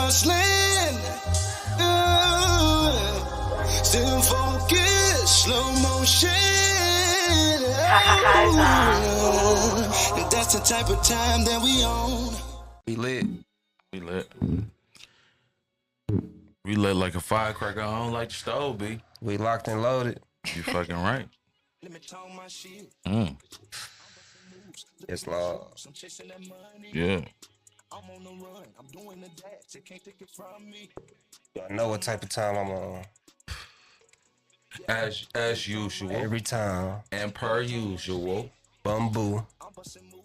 hustling. Still focused, slow motion. And that's the type of time that we own. We lit. We lit. We lit like a firecracker. I don't like the stove, B. We locked and loaded. You fucking right. It's law. Yeah. I know what type of time I'm on. As usual. Every time. And per usual. Bamboo.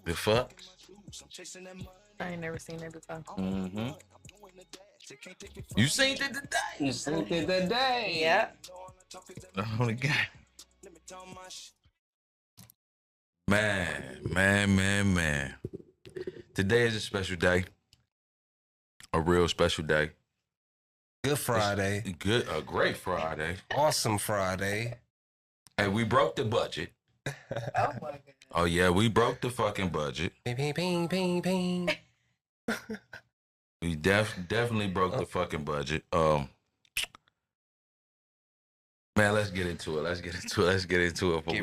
The fuck? I ain't never seen that before. Mm-hmm. You seen it today? You seen it today. Yeah. Oh, the game. Man. Today is a special day. A real special day. Good Friday. A great Friday. Awesome Friday. And we broke the budget. Oh my god. Oh yeah, we broke the fucking budget. Ping, ping, ping, ping, ping. We definitely broke the fucking budget. Man, let's get into it. Get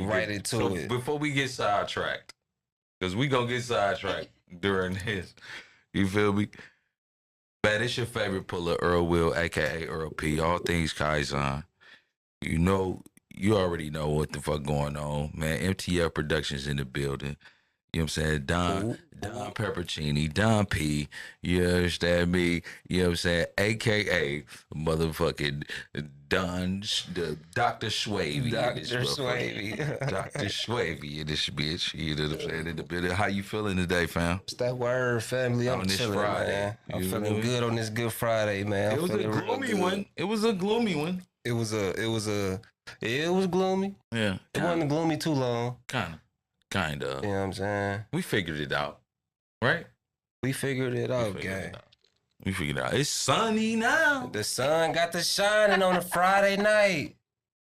right into it. Before we get sidetracked, because we gonna get sidetracked during this. You feel me? Man, it's your favorite puller, Earl Will, aka Earl P. All things Kaizen. You already know what the fuck going on, man. MTF Productions in the building. You know what I'm saying? Don Peppercini, Don P. You understand me? You know what I'm saying? AKA motherfucking Don, the Dr. Swavey. Dr. Swavey. Dr. Swavey in this bitch. You know what I'm saying? In the building. How you feeling today, fam? It's that word, family. I'm On this chilling, Friday. man. I'm You feeling know? good on this Good Friday, man. It was a gloomy one. It was a gloomy one. It was gloomy. Yeah. It wasn't gloomy too long. Kind of. You know what I'm saying? We figured it out, right? We figured it out, gang. We figured it out. It's sunny now. The sun got the shining on a Friday night.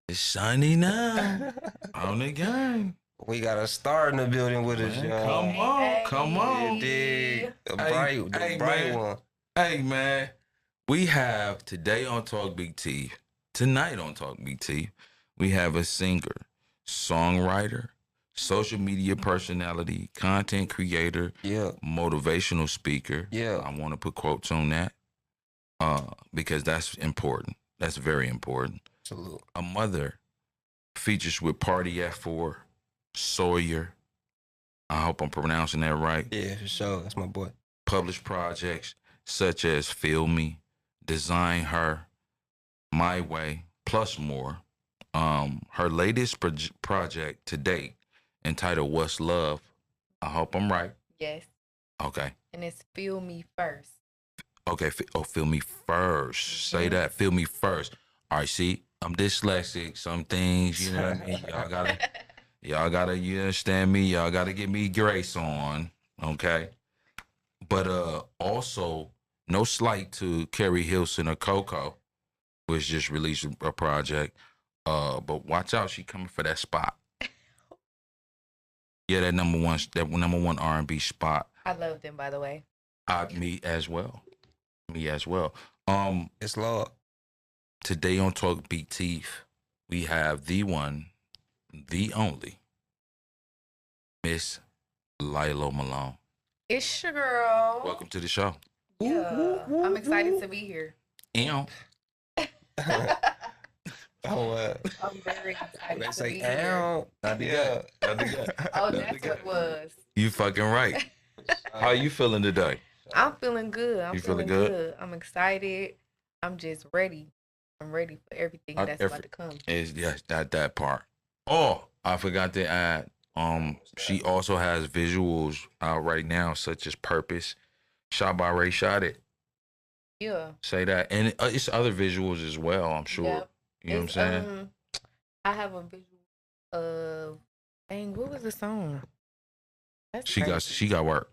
It's sunny now. On the game. We got a star in the building with us, y'all. Come on. You dig? The bright one. Hey, man. We have today on Talk Big T, tonight on Talk Big T, we have a singer, songwriter, social media personality, content creator, motivational speaker. Yeah. I want to put quotes on that because that's important. That's very important. Absolutely. A mother, features with Party F4, Sawyer. I hope I'm pronouncing that right. Yeah, for sure. That's my boy. Published projects such as Feel Me, Design Her, My Way, plus more. Her latest project to date, entitled What's Love. I hope I'm right. Yes. Okay. And it's Feel Me First. Okay. Feel Me First. Say that. Feel Me First. All right. See, I'm dyslexic. Some things, you know what I mean? Y'all gotta, you understand me? Y'all gotta give me grace on. Okay. But also, no slight to Carrie Hilson or Coco, which just released a project. But watch out, she coming for that spot. Yeah, that number one R&B spot. I love them, by the way. Me as well. It's Lord. Today on Talk Big Teeth, we have the one, the only, Miss LYLO Malone. It's your girl. Welcome to the show. Yeah. I'm excited to be here. Ew. I'm very excited. They to say, be here. ow. Oh, that's what it was. You fucking right. How you feeling today? I'm feeling good. You feeling good? I'm excited. I'm just ready. I'm ready for everything that's about to come. Yes, that part. Oh, I forgot to add. She also has visuals out right now, such as Purpose, Shot by Ray Shot It. Yeah. Say that, and it's other visuals as well. I'm sure. Yep. You know what I'm saying? I have a visual of. Dang, what was the song? She got work.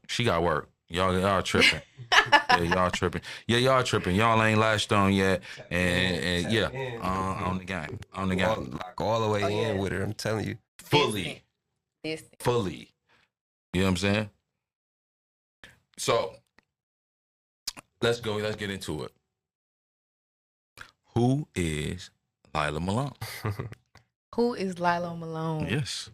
Y'all tripping. Yeah, y'all tripping. Y'all ain't latched on yet. And yeah, on the game. Lock all the way in with her. I'm telling you. Fully. Distant. You know what I'm saying? So, let's go. Let's get into it. Who is LYLO Malone? Who is LYLO Malone? Yes.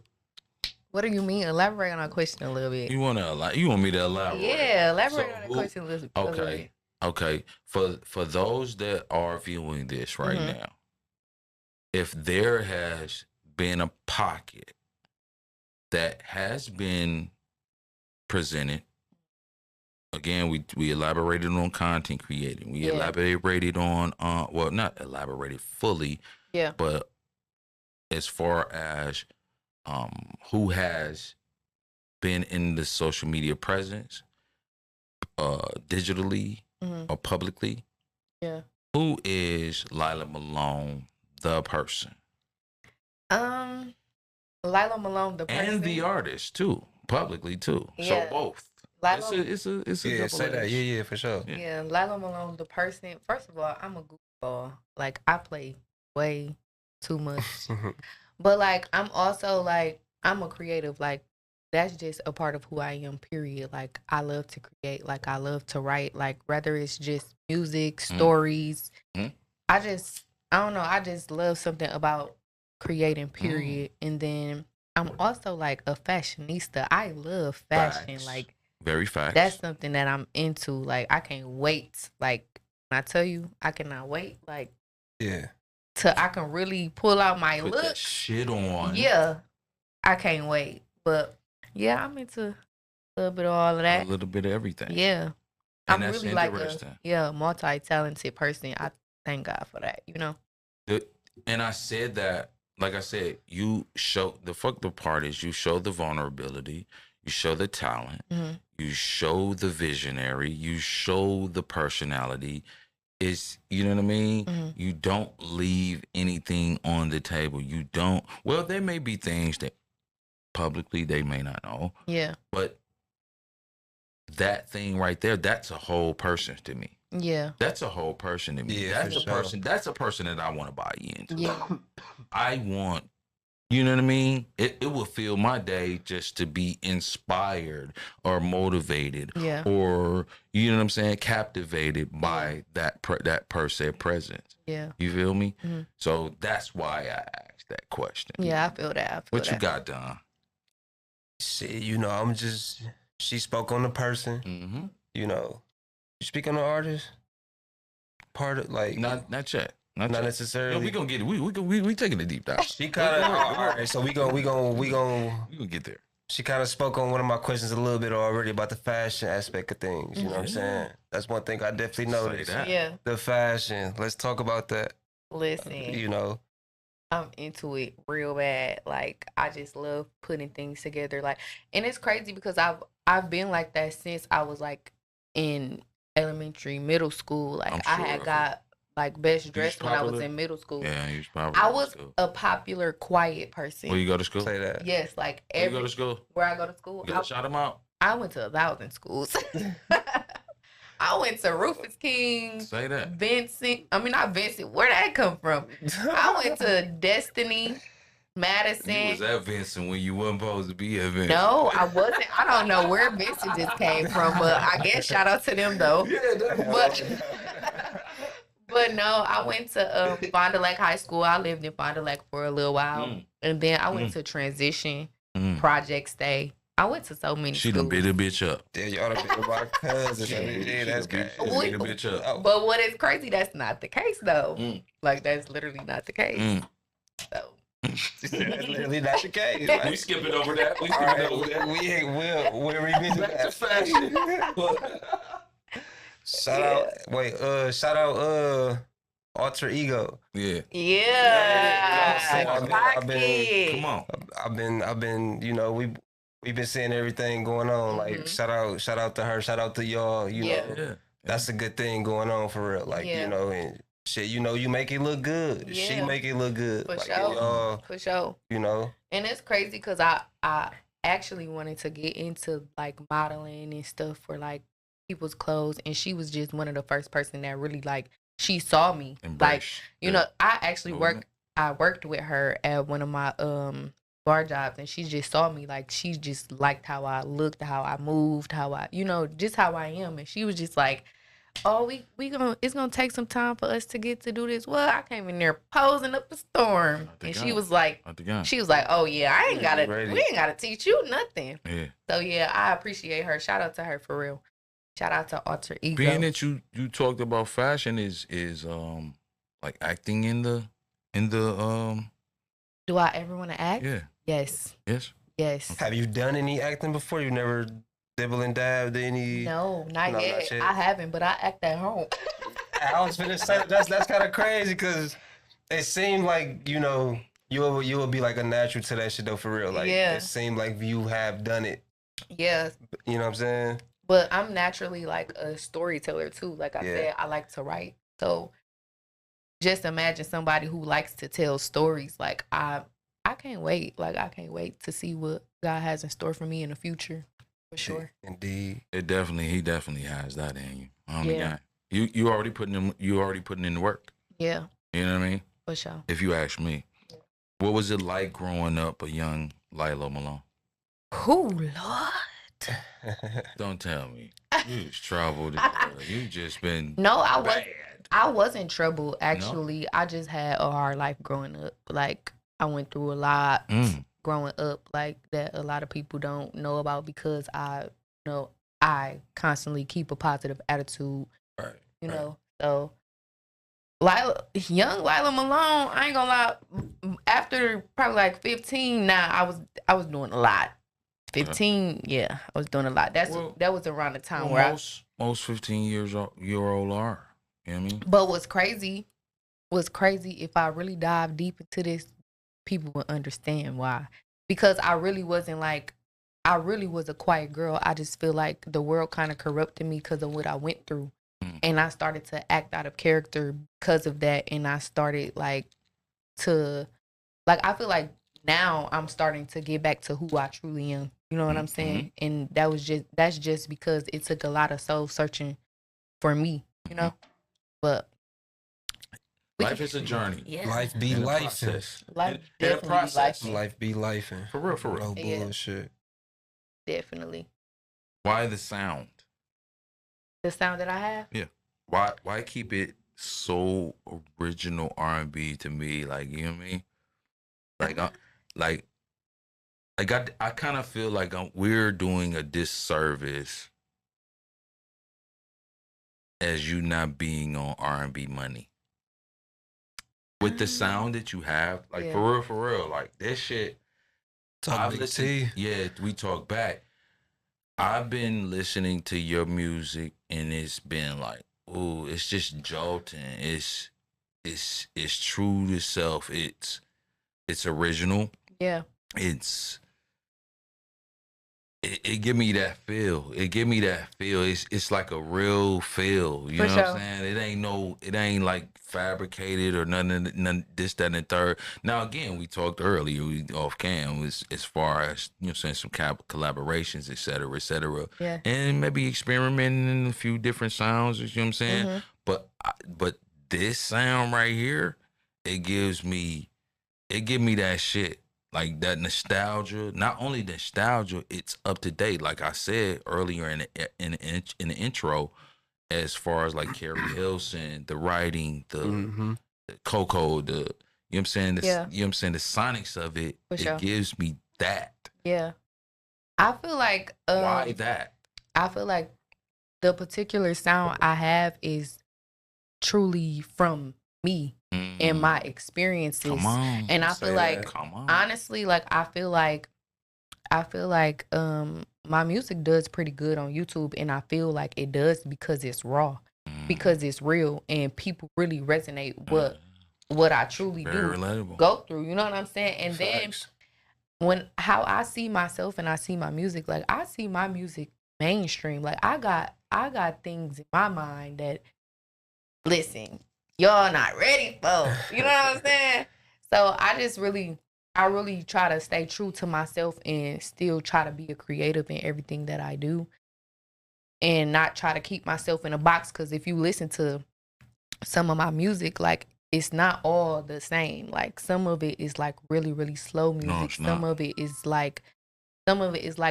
What do you mean? Elaborate on our question a little bit. You want me to elaborate? Yeah, elaborate on the question a little Okay. bit. Okay. For those that are viewing this right now, if there has been a pocket that has been presented, again, we elaborated on content creating. We elaborated on well, not elaborated fully, but as far as who has been in the social media presence, digitally or publicly. Yeah. Who is LYLO Malone, the person? LYLO Malone, the person, and the artist too, publicly too. So both. It's a double say that. edge. Yeah, for sure. Yeah, LYLO Malone, the person. First of all, I'm a goofball. Like, I play way too much. But like, I'm also like, I'm a creative. Like, that's just a part of who I am, period. Like, I love to create. Like, I love to write. Like, whether it's just music, stories. I don't know. I just love something about creating, period. And then I'm also like a fashionista. I love fashion. Facts. Like, very facts. That's something that I'm into. Like, I can't wait. Like, when I tell you, I cannot wait. Like, till I can really pull out my Put look. that shit on. Yeah, I can't wait. But yeah, I'm into a little bit of all of that. A little bit of everything. Yeah, And I'm that's really like interesting. multi-talented person. I thank God for that. You know. And I said that, like I said, you show the part is you show the vulnerability, you show the talent, you show the visionary, you show the personality. Is, you know what I mean? You don't leave anything on the table. You don't. Well, there may be things that publicly they may not know. Yeah. But that thing right there, that's a whole person to me. Yeah. That's a whole person to me. Yeah, that's a person. That's a person that I want to buy into. Yeah. I want, you know what I mean? It will fill my day just to be inspired or motivated, or, you know what I'm saying, captivated by that per se presence. Yeah. You feel me? So that's why I asked that question. Yeah, I feel that. What you got, Don? Shit, you know, she spoke on the person. You know, you speak on the artist. Part of, like, not yet. Not necessarily. No, we gonna get it. We taking a deep dive. She kind of all right. So we gonna get there. She kind of spoke on one of my questions a little bit already about the fashion aspect of things. You know what I'm saying? That's one thing I definitely noticed. Yeah. The fashion. Let's talk about that. Listen. You know, I'm into it real bad. Like, I just love putting things together. Like, and it's crazy because I've been like that since I was like in elementary, middle school. Like, I had got like best dressed when I was in middle school. Yeah, you was popular. I was a popular, quiet person. Where you go to school? Say that. Yes, like Where you go to school? Where I go to school. You gotta shout them out. I went to 1,000 schools. I went to Rufus King. Say that. Vincent. I mean, not Vincent. Where'd that come from? I went to Destiny, Madison. You was at Vincent when you wasn't supposed to be at Vincent. No, I wasn't. I don't know where Vincent just came from, but I guess shout out to them though. Yeah, but no, I went to Fond du Lac High School. I lived in Fond du Lac for a little while, and then I went to Transition, Project Stay. I went to so many She schools. done beat a bitch up. Yeah, you ought to be my cousin. Yeah, that's good. Beat a bitch up. But what is crazy, that's not the case though. Like, that's literally not the case. So. That's literally not the case. Like, we skipping over that. We skipping over that. We'll revisit that. Fashion. Shout out Alter Ego. Yeah. Yeah. I've been, you know, we've been seeing everything going on. Like, shout out to her, shout out to y'all. You know, that's a good thing going on for real. Like, you know, and shit, you know, you make it look good. Yeah. She make it look good. For like, sure. For sure. You know. And it's crazy because I actually wanted to get into like modeling and stuff for like people's clothes, and she was just one of the first person that really like she saw me. Like, you know, I actually worked with her at one of my bar jobs, and she just saw me. Like, she just liked how I looked, how I moved, how I, you know, just how I am, and she was just like, oh, it's gonna take some time for us to get to do this. Well, I came in there posing up a storm, and she was like, oh yeah, we ain't gotta teach you nothing. Yeah. So yeah, I appreciate her. Shout out to her for real. Shout out to Alter Ego. Being that you talked about fashion is like acting in the Do I ever want to act? Yeah. Yes. Yes. Yes. Have you done any acting before? You never dibble and dabbed any? No, not yet. I haven't, but I act at home. I was finna say that's kind of crazy because it seemed like you will be like a natural to that shit though, for real. Like it seemed like you have done it. Yeah. You know what I'm saying? But I'm naturally like a storyteller too. Like I said, I like to write. So just imagine somebody who likes to tell stories. Like I can't wait. Like I can't wait to see what God has in store for me in the future. For sure. Indeed. He definitely has that in you. God. You already putting in the work. Yeah. You know what I mean? For sure. If you ask me. What was it like growing up a young LYLO Malone? Oh Lord. Don't tell me. You just troubled. You just been I wasn't troubled actually. No? I just had a hard life growing up. Like I went through a lot growing up, like that a lot of people don't know about because I constantly keep a positive attitude. Right. You know. So young LYLO Malone, I ain't gonna lie, after probably like 15, I was doing a lot. 15, I was doing a lot. That was around the time where most 15-year-old are. You know what I mean? But what's crazy, if I really dive deep into this, people will understand why. Because I really was a quiet girl. I just feel like the world kind of corrupted me because of what I went through. And I started to act out of character because of that. And I started I feel like now I'm starting to get back to who I truly am. You know what I'm saying? And that's just because it took a lot of soul searching for me, you know? But life is a journey. Yeah. Life be life. Life in a process. Life be life. For real. No bullshit. Definitely. Why the sound? The sound that I have? Yeah. Why keep it so original R&B to me? Like, you know what I mean? I kind of feel like we're doing a disservice as you not being on R&B money. With the sound that you have, like for real, like this shit. We talk back. I've been listening to your music and it's been like, ooh, it's just jolting. It's true to self. It's original. Yeah. It give me that feel. It's like a real feel. You know what I'm saying? It ain't like fabricated or none this, that, and the third. Now again, we talked earlier off cam as far as saying some collaborations, et cetera, yeah, and maybe experimenting in a few different sounds. You know what I'm saying? But this sound right here, it gives me that shit. Like that nostalgia, not only nostalgia, it's up to date. Like I said earlier in the intro, as far as like Carrie Hilson, the writing, the Coco, you know what I'm saying, you know what I'm saying, the sonics of it, gives me that. Yeah, I feel like why that? I feel like the particular sound I have is truly from me. And my experiences. Come on, and I feel like honestly, like I feel like my music does pretty good on YouTube, and I feel like it does because it's raw, because it's real, and people really resonate what I truly go through. You know what I'm saying? And then how I see myself and I see my music, like I see my music mainstream. Like I got things in my mind that, listen, y'all not ready for, you know what I'm saying? So I really try to stay true to myself and still try to be a creative in everything that I do and not try to keep myself in a box. Because if you listen to some of my music, like it's not all the same. Like some of it is like really, really slow music. Some of it is like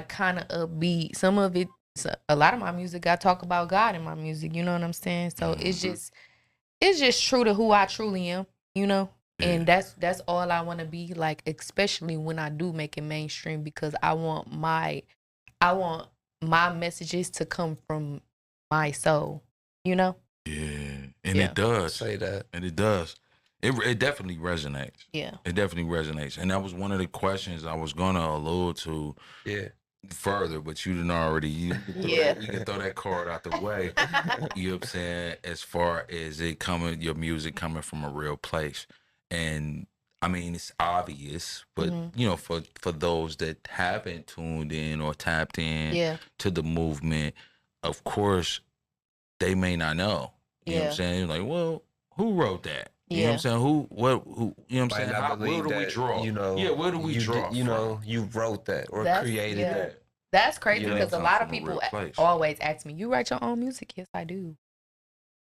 kind of upbeat. Some of it So a lot of my music, I talk about God in my music. You know what I'm saying? So it's just true to who I truly am. You know, and that's all I want to be like, especially when I do make it mainstream, because I want my messages to come from my soul. You know? Yeah, and it does. Say that, and it does. It definitely resonates. Yeah. It definitely resonates, and that was one of the questions I was gonna allude to. Yeah. Further, but you didn't already. You can throw that card out the way. You know what I'm saying? As far as your music coming from a real place, and I mean it's obvious, but you know, for those that haven't tuned in or tapped in to the movement, of course, they may not know. You know what I'm saying? Like, well, who wrote that? You know what I'm saying? Who, you know what I'm saying? Where do we draw? You know, where do we draw? You know, you wrote that or created that. That's crazy, because a lot of from a people real place. always ask me, "You write your own music?" Yes, I do.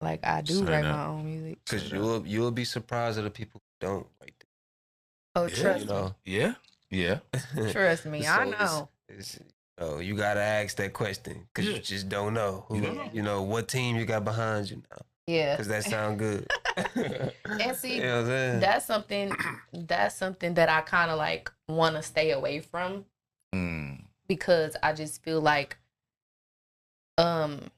Like, I do write my own music. Because you'll be surprised at the people who don't write that. Oh, trust me. Yeah. Trust me, I know. You gotta ask that question, because you just don't know who. You know what team you got behind you now. Yeah, because that sound good. And see, you know what I'm saying? that's something that I kind of like want to stay away from, because I just feel like, and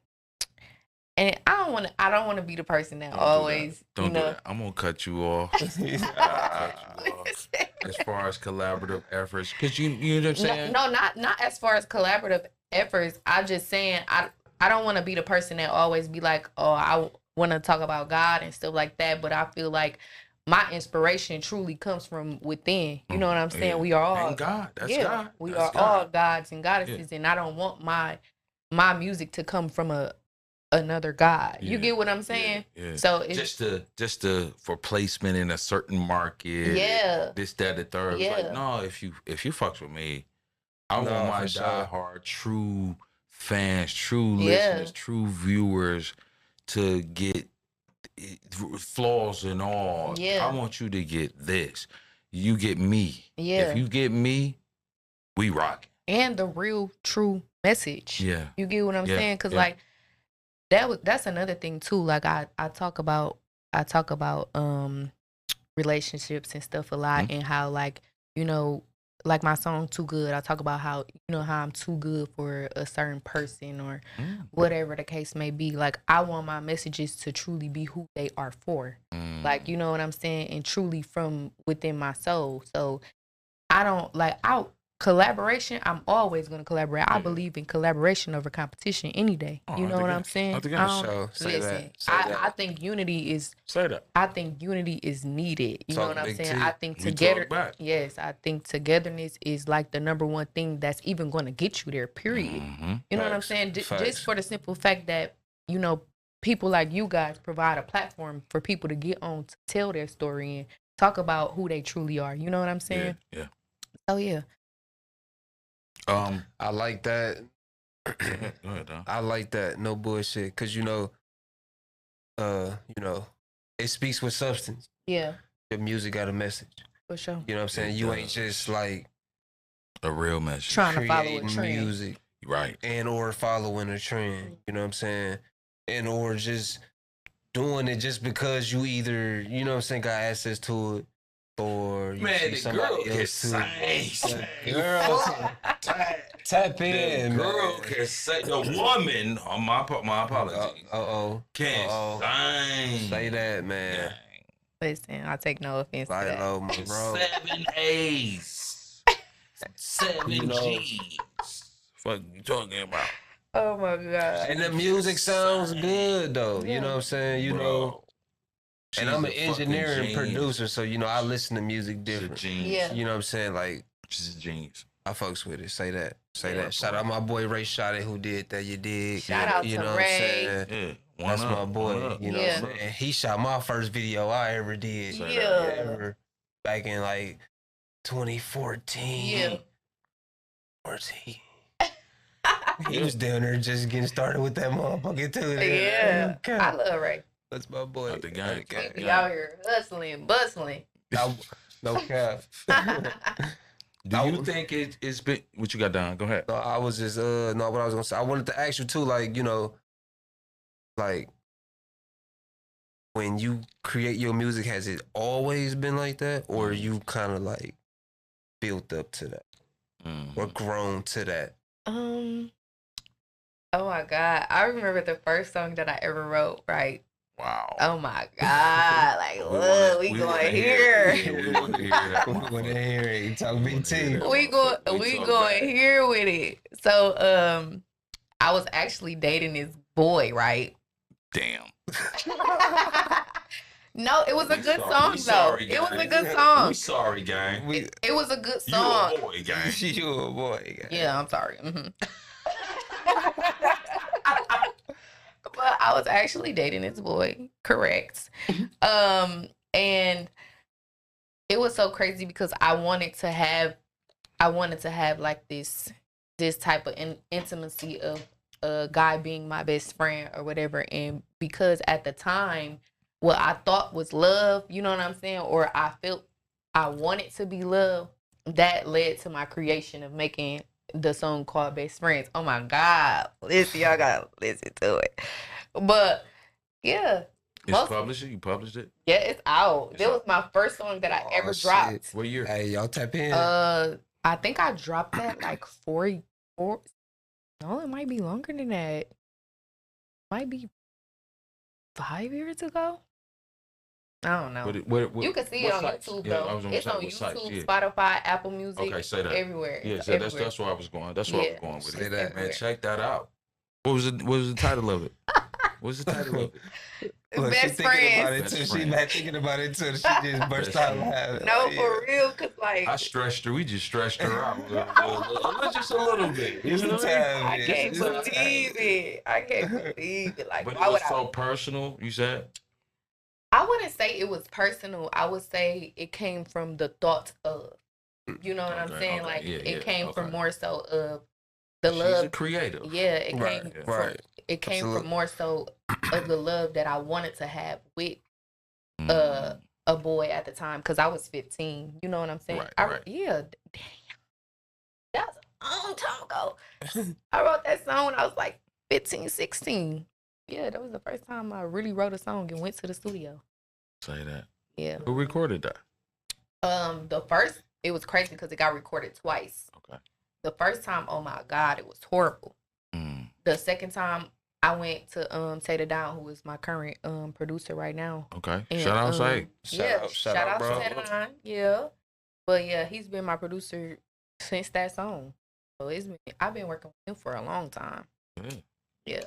I don't want to be the person that always, don't do that. I'm gonna cut you off. As far as collaborative efforts, because you know what I'm saying? No, not as far as collaborative efforts. I'm just saying I don't want to be the person that always be like, oh, I want to talk about God and stuff like that. But I feel like my inspiration truly comes from within. You know what I'm saying? We are all God. That's God. We are all gods and goddesses, and I don't want my music to come from another God. You get what I'm saying? Yeah. So it's just to for placement in a certain market. Yeah. This, that, the third. Yeah. It's like, no, if you fucks with me, I want my diehard true fans, true listeners, true viewers to get flaws and all. Yeah. I want you to get this. You get me. Yeah. If you get me, we rock. And the real true message. Yeah. You get what I'm saying? Because like that's another thing too. Like I talk about relationships and stuff a lot, and how, like, you know, like my song Too Good, I talk about how, you know, how I'm too good for a certain person or whatever the case may be. Like, I want my messages to truly be who they are for. Like, you know what I'm saying? And truly from within my soul. So I don't like collaboration. I'm always going to collaborate. I believe in collaboration over competition any day. You know what I'm saying? I think unity is. Say that. I think unity is needed. You know what I'm saying? I think together. Yes, I think togetherness is like the number one thing that's even going to get you there. Period. You know what I'm saying? Just for the simple fact that, you know, people like you guys provide a platform for people to get on to tell their story and talk about who they truly are. You know what I'm saying? Yeah. Oh yeah. I like that. Go ahead, Don. I like that. No bullshit. Cause you know, it speaks with substance. Yeah. The music got a message. For sure. You know what I'm saying? You ain't just like a real message. Trying to follow a trend. Music. Right. And or following a trend. You know what I'm saying? And or just doing it just because you either, you know what I'm saying, got access to it. Or you see somebody else too. Girl, tap in. The girl can say, the woman, my apologies. Can sing. Say that, man. Dang. Listen, I take no offense to that. LYLO, my bro. 7 A's. 7 G's. What you talking about? Oh my God. And the music sounds good though. You know what I'm saying? You know. And I'm an engineer and producer, so, you know, I listen to music different. Yeah. You know what I'm saying? Like, she's a genius. I fucks with it. Say that. Shout out my boy Ray Shot It, who did that. You dig? Shout out you to know Ray. What I'm saying? Yeah. That's my boy. You know what I'm saying? He shot my first video I ever did. Yeah. Back in like 2014. Yeah. 14. He was down there just getting started with that motherfucker too. Yeah. I love Ray. That's my boy. Out the gang. He be out here hustling, bustling. No cap. Do you think it's been what you got down? Go ahead. No, I was just no. What I was gonna say, I wanted to ask you too. Like, like when you create your music, has it always been like that, or you kind of like built up to that, or grown to that? Oh my God, I remember the first song that I ever wrote. Right. Wow. Oh my God. Like, look, we going here. We want to hear that. We want to hear it. Talk BT. We going here with it. So, I was actually dating this boy, right? Damn. No, it was a good song though. It was a good song. We sorry, gang. It was a good song. You a boy, gang. You a boy, gang. Yeah, I'm sorry. But I was actually dating this boy, correct? And it was so crazy because I wanted to have like this type of intimacy of a guy being my best friend or whatever. And because at the time, what I thought was love, you know what I'm saying, or I felt I wanted to be loved, that led to my creation of making the song called Best Friends. Oh my God. Listen, y'all gotta listen to it. But yeah. It's published? You published it? Yeah, it's out. That was my first song that I ever dropped. What year? Hey, y'all tap in. I think I dropped that like four. No, it might be longer than that. Might be 5 years ago. I don't know. You can see it on YouTube though. It's on YouTube, Spotify, Apple Music. Okay, say that. Everywhere. Yeah, that's where I was going. That's where I was going with Say it. that. Man, check that out. What was the title of it? What's the title of it? Look, Best Friends. She back thinking about it too. She just burst out laughing. No, for real, cause like I stretched her. We just stretched her out just a little bit. You know? I can't believe it. I can't believe it. Like, but it was so personal. You said. I wouldn't say it was personal. I would say it came from the thought of. You know what I'm saying? Okay, like it came from more so of the love. She's a creative. Yeah, it came from more so of the love that I wanted to have with a boy at the time, because I was 15. You know what I'm saying? Right. Yeah, damn. That was a long time ago. I wrote that song when I was like 15, 16. Yeah, that was the first time I really wrote a song and went to the studio. Say that. Yeah. Who recorded that? The first, it was crazy because it got recorded twice. Okay. The first time, oh my God, it was horrible. The second time, I went to Tater Down, who is my current producer right now. Okay. And, shout out, say. Shout out, bro. to Tater Down. Yeah. But yeah, he's been my producer since that song. So I've been working with him for a long time. Yeah.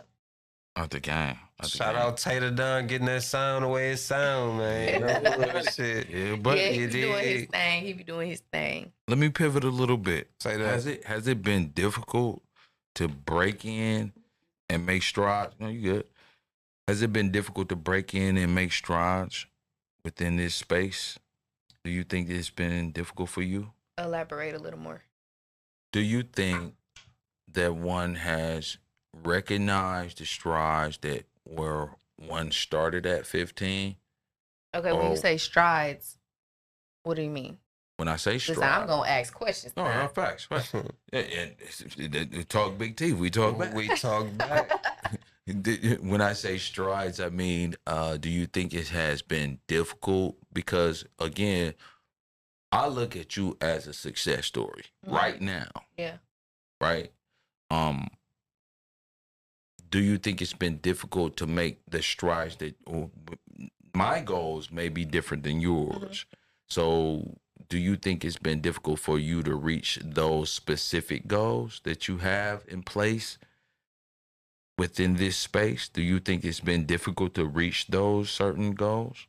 Out the game. Shout out Tater Dunn getting that sound the way it sound, man. Shit. Yeah, but he be doing his thing. He be doing his thing. Let me pivot a little bit. Say that. Has it been difficult to break in and make strides? No, you good. Has it been difficult to break in and make strides within this space? Do you think it's been difficult for you? Elaborate a little more. Do you think that one has recognized the strides that were one started at 15? Okay, when you say strides, what do you mean? When I say strides, I'm gonna ask questions. No, facts. And talk big T. We talk back. We talk back. When I say strides, I mean, do you think it has been difficult? Because again, I look at you as a success story right now. Yeah. Right. Do you think it's been difficult to make the strides that my goals may be different than yours? So do you think it's been difficult for you to reach those specific goals that you have in place within this space? Do you think it's been difficult to reach those certain goals?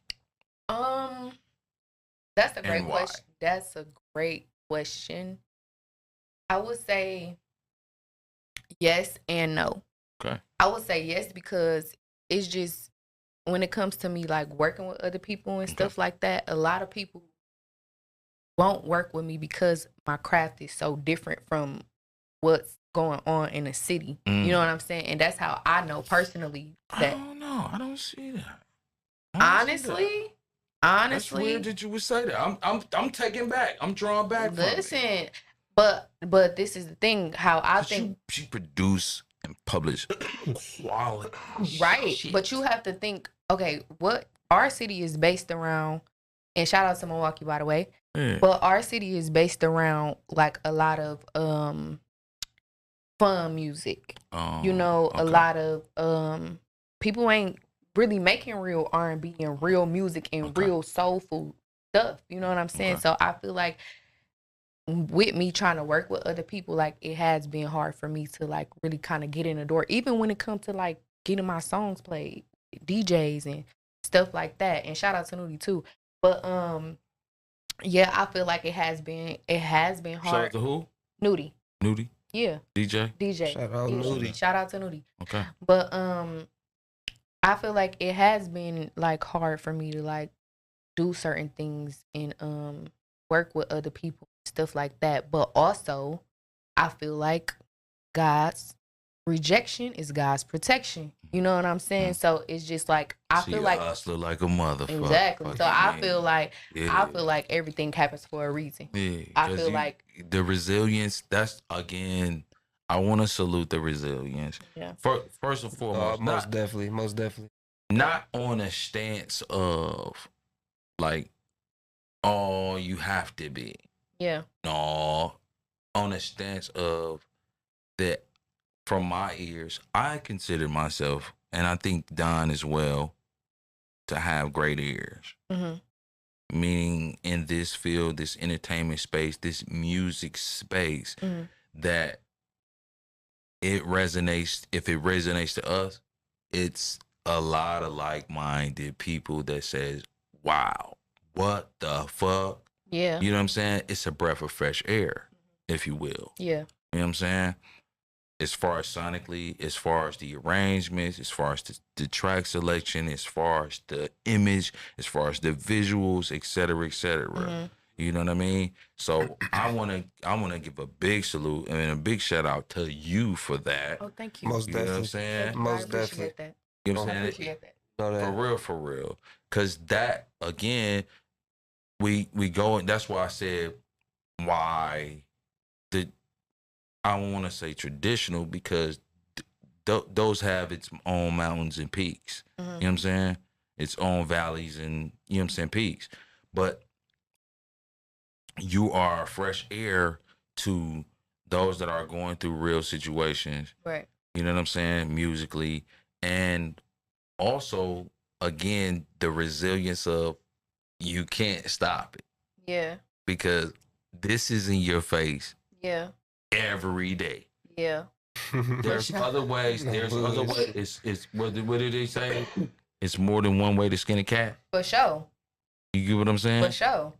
That's a great question. That's a great question. I would say yes and no. Okay. I would say yes because it's just when it comes to me like working with other people and stuff like that, a lot of people won't work with me because my craft is so different from what's going on in the city. You know what I'm saying? And that's how I know personally that. I don't know. I don't see that. Honestly, That's honestly, weird that you would say that. I'm taking back. I'm drawing back from it. listen, but this is the thing. How I think she produce and publish quality. right, shit. but you have to think. Okay, what our city is based around, and shout out to Milwaukee, by the way. Yeah. But our city is based around like a lot of fun music. You know, a lot of people ain't really making real R&B and real music and real soulful stuff. You know what I'm saying? So I feel like with me trying to work with other people, like it has been hard for me to like really kind of get in the door, even when it comes to like getting my songs played, DJs and stuff like that. And shout out to Nudie too. But yeah, I feel like it has been hard. Shout out to who? Nudie. Nudie? Yeah. DJ? Shout out Nudie. Shout out to Nudie. Okay. But I feel like it has been like hard for me to like do certain things and work with other people, stuff like that. But also I feel like God's rejection is God's protection. You know what I'm saying? So it's just like I feel like hustler like a motherfucker. Exactly. So I feel like everything happens for a reason. Yeah. I feel like the resilience, that's again, I want to salute the resilience. Yeah. First and foremost, most definitely. Not on a stance of like, oh, you have to be. Yeah. No, on a stance of that. From my ears, I consider myself, and I think Don as well, to have great ears. Mm-hmm. Meaning in this field, this entertainment space, this music space, that it resonates. If it resonates to us, it's a lot of like-minded people that says, wow, what the fuck? Yeah. You know what I'm saying? It's a breath of fresh air, if you will. Yeah. You know what I'm saying? As far as sonically, as far as the arrangements, as far as the track selection, as far as the image, as far as the visuals, et cetera, et cetera. Mm-hmm. You know what I mean? So I wanna give a big salute and a big shout out to you for that. Oh, thank you. Most You know what I'm definitely. saying? Most I appreciate definitely. that. You know what I I'm saying? appreciate that. Know that. For real. Cause that again, we go, and that's why I said why I don't want to say traditional, because those have its own mountains and peaks. You know what I'm saying? Its own valleys and, you know what I'm saying, peaks. But you are fresh air to those that are going through real situations. Right. You know what I'm saying? Musically. And also, again, the resilience of you can't stop it. Yeah. Because this is in your face. Yeah. Every day. Yeah. There's other ways. There's other ways. It's what did they say? It's more than one way to skin a cat. For sure. You get what I'm saying? For sure.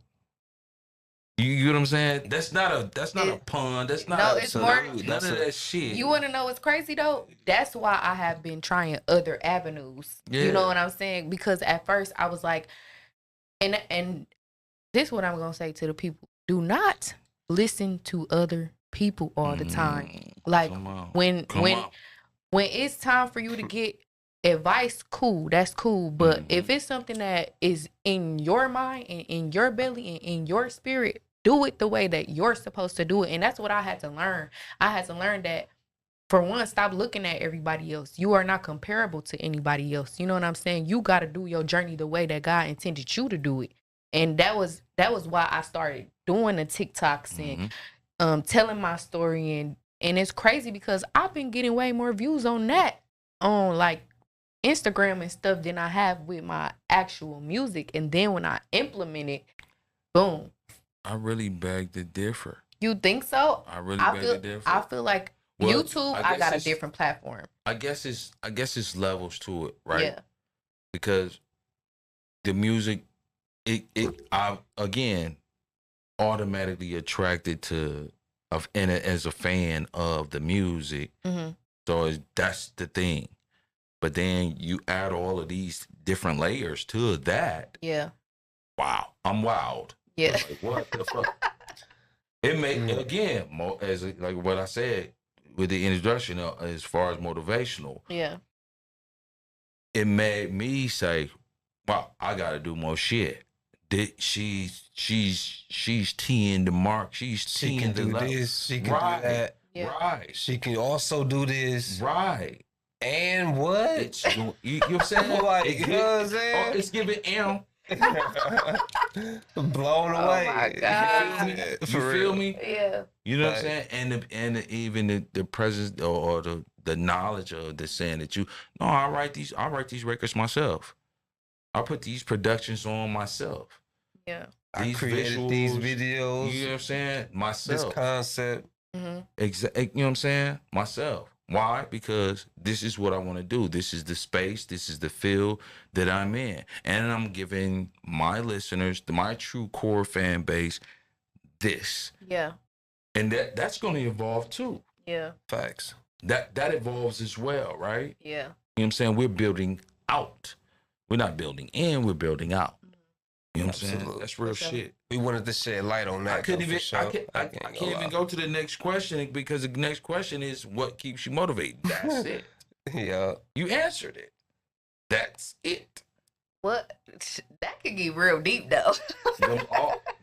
You get what I'm saying? That's not a pun. That's not. No, it's more. None of that shit. You want to know what's crazy though? That's why I have been trying other avenues. Yeah. You know what I'm saying? Because at first I was like, and this is what I'm gonna say to the people: do not listen to other people all the time. Like when it's time for you to get advice, cool, that's cool. But if it's something that is in your mind and in your belly and in your spirit, do it the way that you're supposed to do it. And that's what I had to learn. I had to learn that, for one, stop looking at everybody else. You are not comparable to anybody else. You know what I'm saying? You got to do your journey the way that God intended you to do it. And that was why I started doing the TikToks and telling my story. And it's crazy because I've been getting way more views on that, on like Instagram and stuff, than I have with my actual music. And then when I implement it, boom. I really beg to differ. You think so? I really beg to differ. I feel like YouTube, I got a different platform. I guess it's levels to it, right? Yeah. Because the music, I again automatically attracted to as a fan of the music. So that's the thing. But then you add all of these different layers to that. Yeah. Wow, I'm wild. Yeah. Like, what the fuck? It made again, as like what I said with the introduction, as far as motivational. Yeah. It made me say, "Wow, I got to do more shit." she's teeing the mark. She's She teeing can the do level. this. She can Right. do that. Yeah. Right. She can also do this. Right. And what? It's you know what I'm saying? Like, It you know what I'm saying? Oh, it's giving M. Blown Oh away. my God. You For feel real. me? Yeah. You know what I'm Right. saying? And even the presence or the knowledge of the saying that I write these records myself. I put these productions on myself. Yeah. I These created visuals, these you videos, know what I'm saying? this Myself. concept. Mm-hmm. You know what I'm saying? Myself. Why? Because this is what I want to do. This is the space. This is the field that I'm in. And I'm giving my listeners, my true core fan base, this. Yeah. And that's going to evolve too. Yeah. Facts. That evolves as well, right? Yeah. You know what I'm saying? We're building out. We're not building in, we're building out. You know what I'm saying? Absolutely. That's real For sure. shit. We wanted to shed light on that. I couldn't though, for even sure. I ain't can't gonna even lie. go to the next question because the next question is what keeps you motivated. That's it. Yeah. You answered it. That's it. What? That could get real deep though.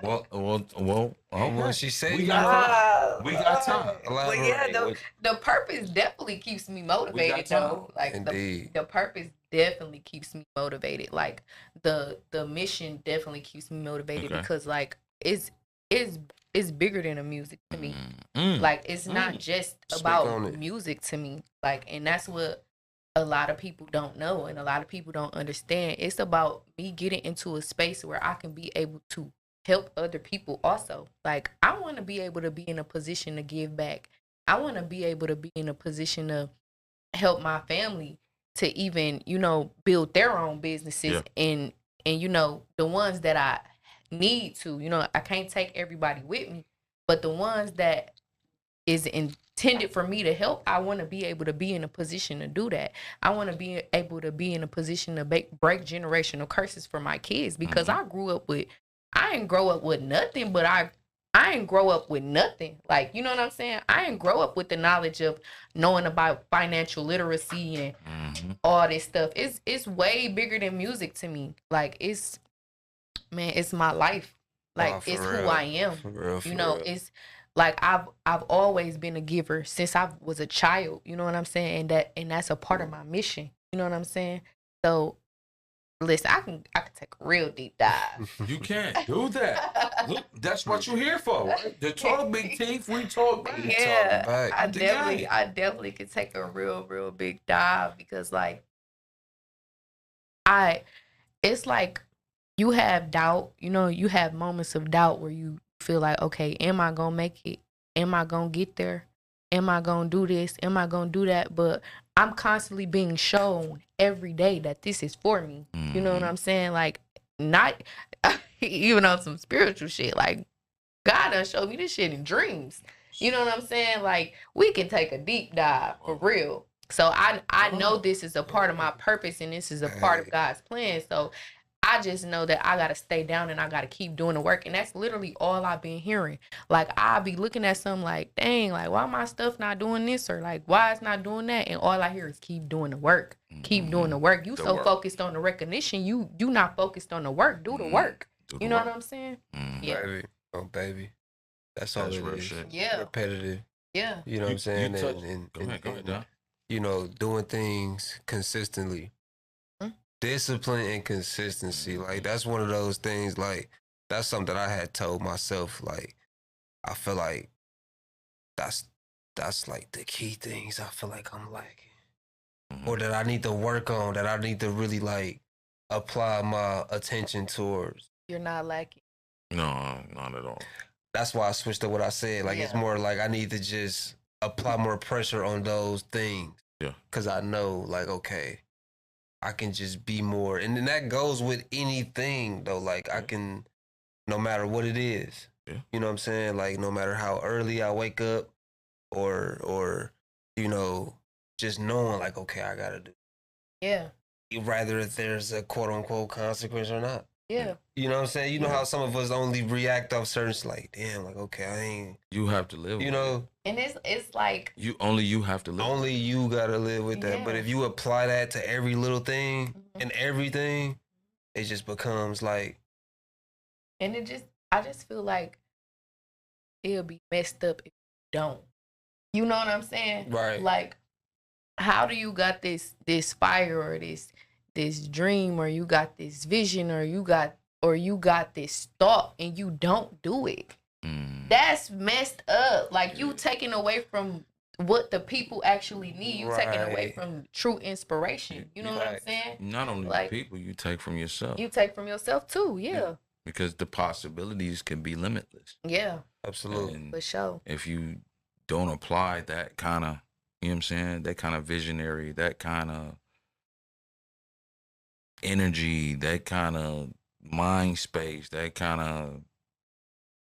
Well, okay. Well, she said We you got know. time. We got time. But yeah, Elaborate. the purpose definitely keeps me motivated time. though. Like Indeed. the purpose definitely keeps me motivated. Like the mission definitely keeps me motivated Okay. because like it's bigger than the music to me. Mm. Like it's not just Speak about on it. music to me. Like, and that's what a lot of people don't know and a lot of people don't understand. It's about me getting into a space where I can be able to help other people also. Like I want to be able to be in a position to give back. I want to be able to be in a position to help my family to even, build their own businesses and the ones that I need to, I can't take everybody with me, but the ones that is intended for me to help, I want to be able to be in a position to do that. I want to be able to be in a position to break generational curses for my kids because I didn't grow up with nothing, but I didn't grow up with nothing. Like, you know what I'm saying? I didn't grow up with the knowledge of knowing about financial literacy and all this stuff. It's way bigger than music to me. Like it's my life. Like For it's real. who I am. For real, for You know, real. it's like I've always been a giver since I was a child. You know what I'm saying? And that's a part of my mission. You know what I'm saying? So listen, I can take a real deep dive. You can't do that. Look, that's what you're here for, right? To talk big teeth, we talk big. Yeah, back. I The definitely could take a real big dive because like it's like you have doubt, you have moments of doubt where you feel like, okay, am I gonna make it? Am I gonna get there? Am I gonna do this? Am I gonna do that? But I'm constantly being shown every day that this is for me. You know what I'm saying? Like, not even on some spiritual shit. Like, God done showed me this shit in dreams. You know what I'm saying? Like, we can take a deep dive for real. So I know this is a part of my purpose and this is a part of God's plan. So I just know that I got to stay down and I got to keep doing the work. And that's literally all I've been hearing. Like, I'll be looking at something like, dang, like, why my stuff not doing this? Or, like, why it's not doing that? And all I hear is keep doing the work. Keep doing the work. You so focused on the recognition, you not focused on the work. Do the work. You know what I'm saying? Yeah. Baby. Oh, baby. That's all That's it real is. shit. Yeah. Repetitive. Yeah. You know what I'm saying? Go ahead, Don. Doing things consistently. Discipline and consistency. Like, that's one of those things, like, that's something that I had told myself. Like, I feel like that's like the key things I feel like I'm lacking. Or that I need to work on, that I need to really, like, apply my attention towards. You're not lacking. No, not at all. That's why I switched to what I said. Like, it's more like I need to just apply more pressure on those things. Yeah. Because I know, like, okay, I can just be more. And then that goes with anything, though. Like, I can, no matter what it is. Yeah. You know what I'm saying? Like, no matter how early I wake up or just knowing, like, okay, I got to do. Yeah. Rather if there's a quote-unquote consequence or not. Yeah. You know what I'm saying? You know how some of us only react off certain, like, damn, like, okay, I ain't. You have to live with it. And it's like. You have to live Only you got to live with that. Yeah. But if you apply that to every little thing and everything, it just becomes like, And I just feel like it'll be messed up if you don't. You know what I'm saying? Right. Like, how do you got this fire or this dream or you got this vision or you got this thought and you don't do it? That's messed up. Like, you taking away from what the people actually need. You taking away from true inspiration. You know what I'm saying? Not only like, the people, you take from yourself. You take from yourself too, yeah. Because the possibilities can be limitless. Yeah. Absolutely. And for sure. If you don't apply that kind of, you know what I'm saying, that kind of visionary, that kind of energy, that kind of mind space, that kind of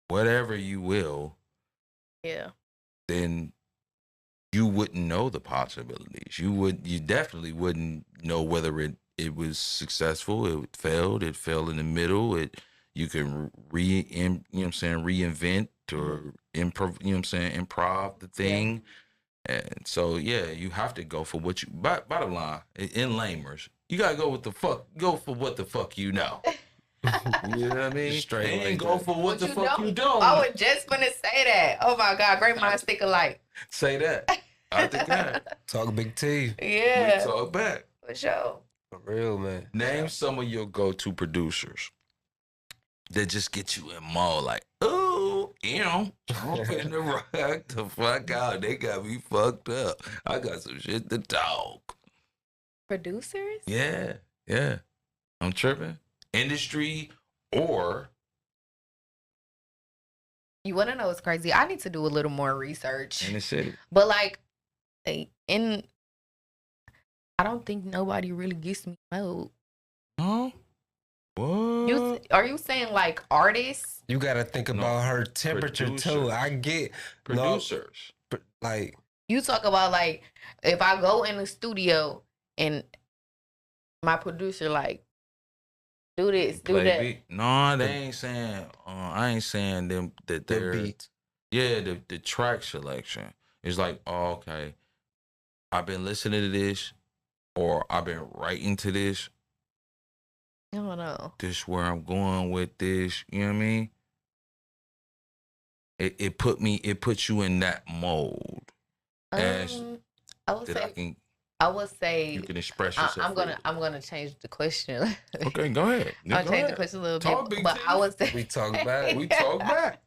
whatever you will, yeah, then you wouldn't know the possibilities. You definitely wouldn't know whether it was successful, it failed, it fell in the middle, you can you know what I'm saying, reinvent or improv, you know what I'm saying, improv the thing. And so you have to go for what you bottom line, in lamers, you gotta go for what the fuck you know. You know what I mean? Straight and like go that. for what the fuck you don't. I was just gonna say that. Oh my God, great minds think alike. Say that. I think that. Talk big T. Yeah. We talk back. For sure. For real, man. Name some of your go-to producers that just get you in mode like, oh, you know, I'm finna rock the fuck out. They got me fucked up. I got some shit to talk. Producers? Yeah. I'm tripping. Industry or... You want to know what's crazy? I need to do a little more research. In the city. But like, I don't think nobody really gets me mode. Huh? What? Are you saying like artists? You got to think about her temperature too. I get producers. Like, you talk about like, if I go in the studio and my producer like, do this, do that. Beat. No, they ain't saying. I ain't saying them that they're. Beat. Yeah, the track selection is like, oh, okay, I've been listening to this, or I've been writing to this. I don't know. This where I'm going with this. You know what I mean? It puts you in that mode. I would say you can express yourself. I'm gonna change the question. Okay, go ahead. I'll change the question a little bit. But I would say we talk back. We talk back.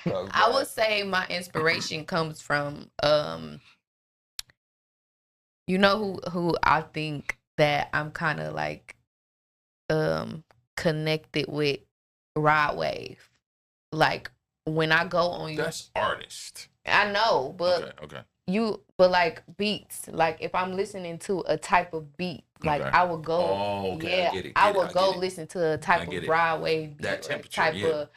I would say my inspiration comes from you know who I think that I'm kind of like connected with, Rod Wave. Like when I go on that's artist. I know, but okay. But like beats, like if I'm listening to a type of beat, like I would go, I would go listen to a type of Rod Wave beat, that temperature, type of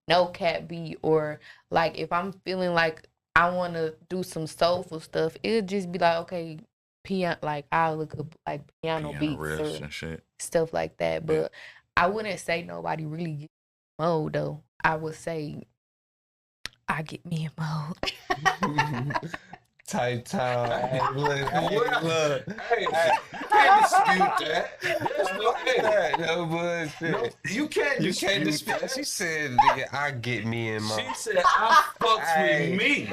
no cap beat, or like if I'm feeling like I want to do some soulful stuff, it'll just be like, okay, piano, like I'll look up like piano beats or and shit. Stuff like that. But I wouldn't say nobody really gets mode though. I would say I get me in mode. Type time. Hey, look. Hey, you can't dispute that. There's no bullshit. No, you can't dispute that. She said, nigga, I get me in my... She said, I fucks with me.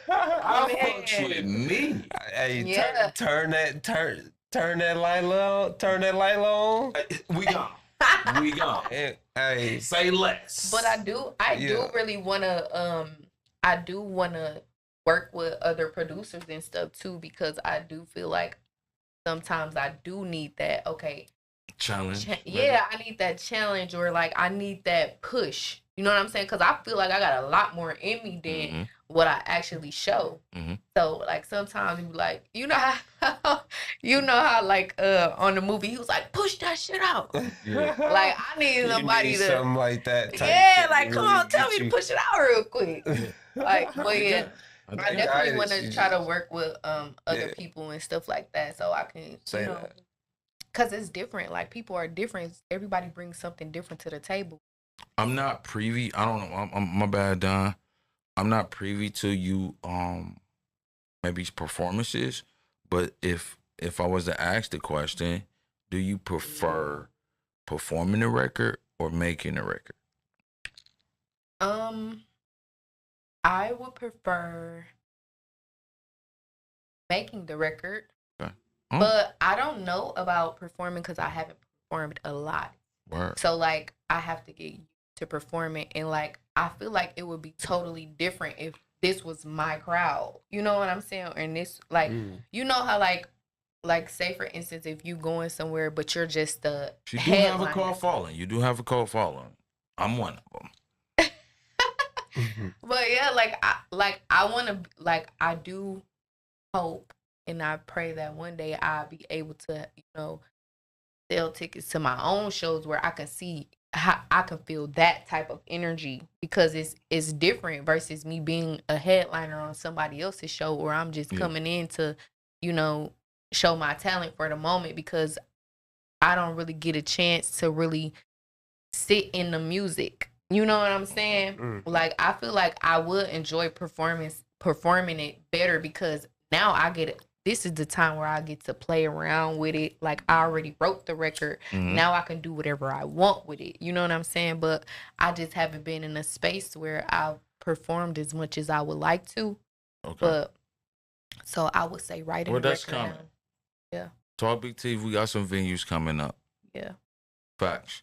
I fucks with me. Hey, turn that LYLO on. We gone. Hey, say less. But I do really wanna work with other producers and stuff too, because I do feel like sometimes I do need that challenge. I need that challenge, or like I need that push. You know what I'm saying? Because I feel like I got a lot more in me than what I actually show. So like sometimes you be like, you know how like on the movie he was like, push that shit out. Like I need somebody to something like that. Like come on, tell me to push it out real quick. Like, well, yeah. I definitely want to try to work with other people and stuff like that, so I can say that. Because it's different. Like people are different. Everybody brings something different to the table. I'm not privy. I don't know. I'm my bad, Don. I'm not privy to you maybe performances, but if I was to ask the question, do you prefer performing a record or making a record? I would prefer making the record, but I don't know about performing because I haven't performed a lot. Word. So like I have to get used to performing, and like I feel like it would be totally different if this was my crowd. You know what I'm saying? And this like you know how like say for instance if you going somewhere but you're just the You do headliner. have a call following. You do have a call following. I'm one of them. But yeah, I want to I do hope and I pray that one day I'll be able to sell tickets to my own shows where I can see how I can feel that type of energy, because it's different versus me being a headliner on somebody else's show where I'm just coming in to show my talent for the moment, because I don't really get a chance to really sit in the music. You know what I'm saying? Like I feel like I would enjoy performing it better, because now I get it. This is the time where I get to play around with it. Like I already wrote the record. Now I can do whatever I want with it. You know what I'm saying? But I just haven't been in a space where I've performed as much as I would like to. Okay. But so I would say writing the that's record coming. down. Yeah. Talk Big T, we got some venues coming up. Yeah. Facts.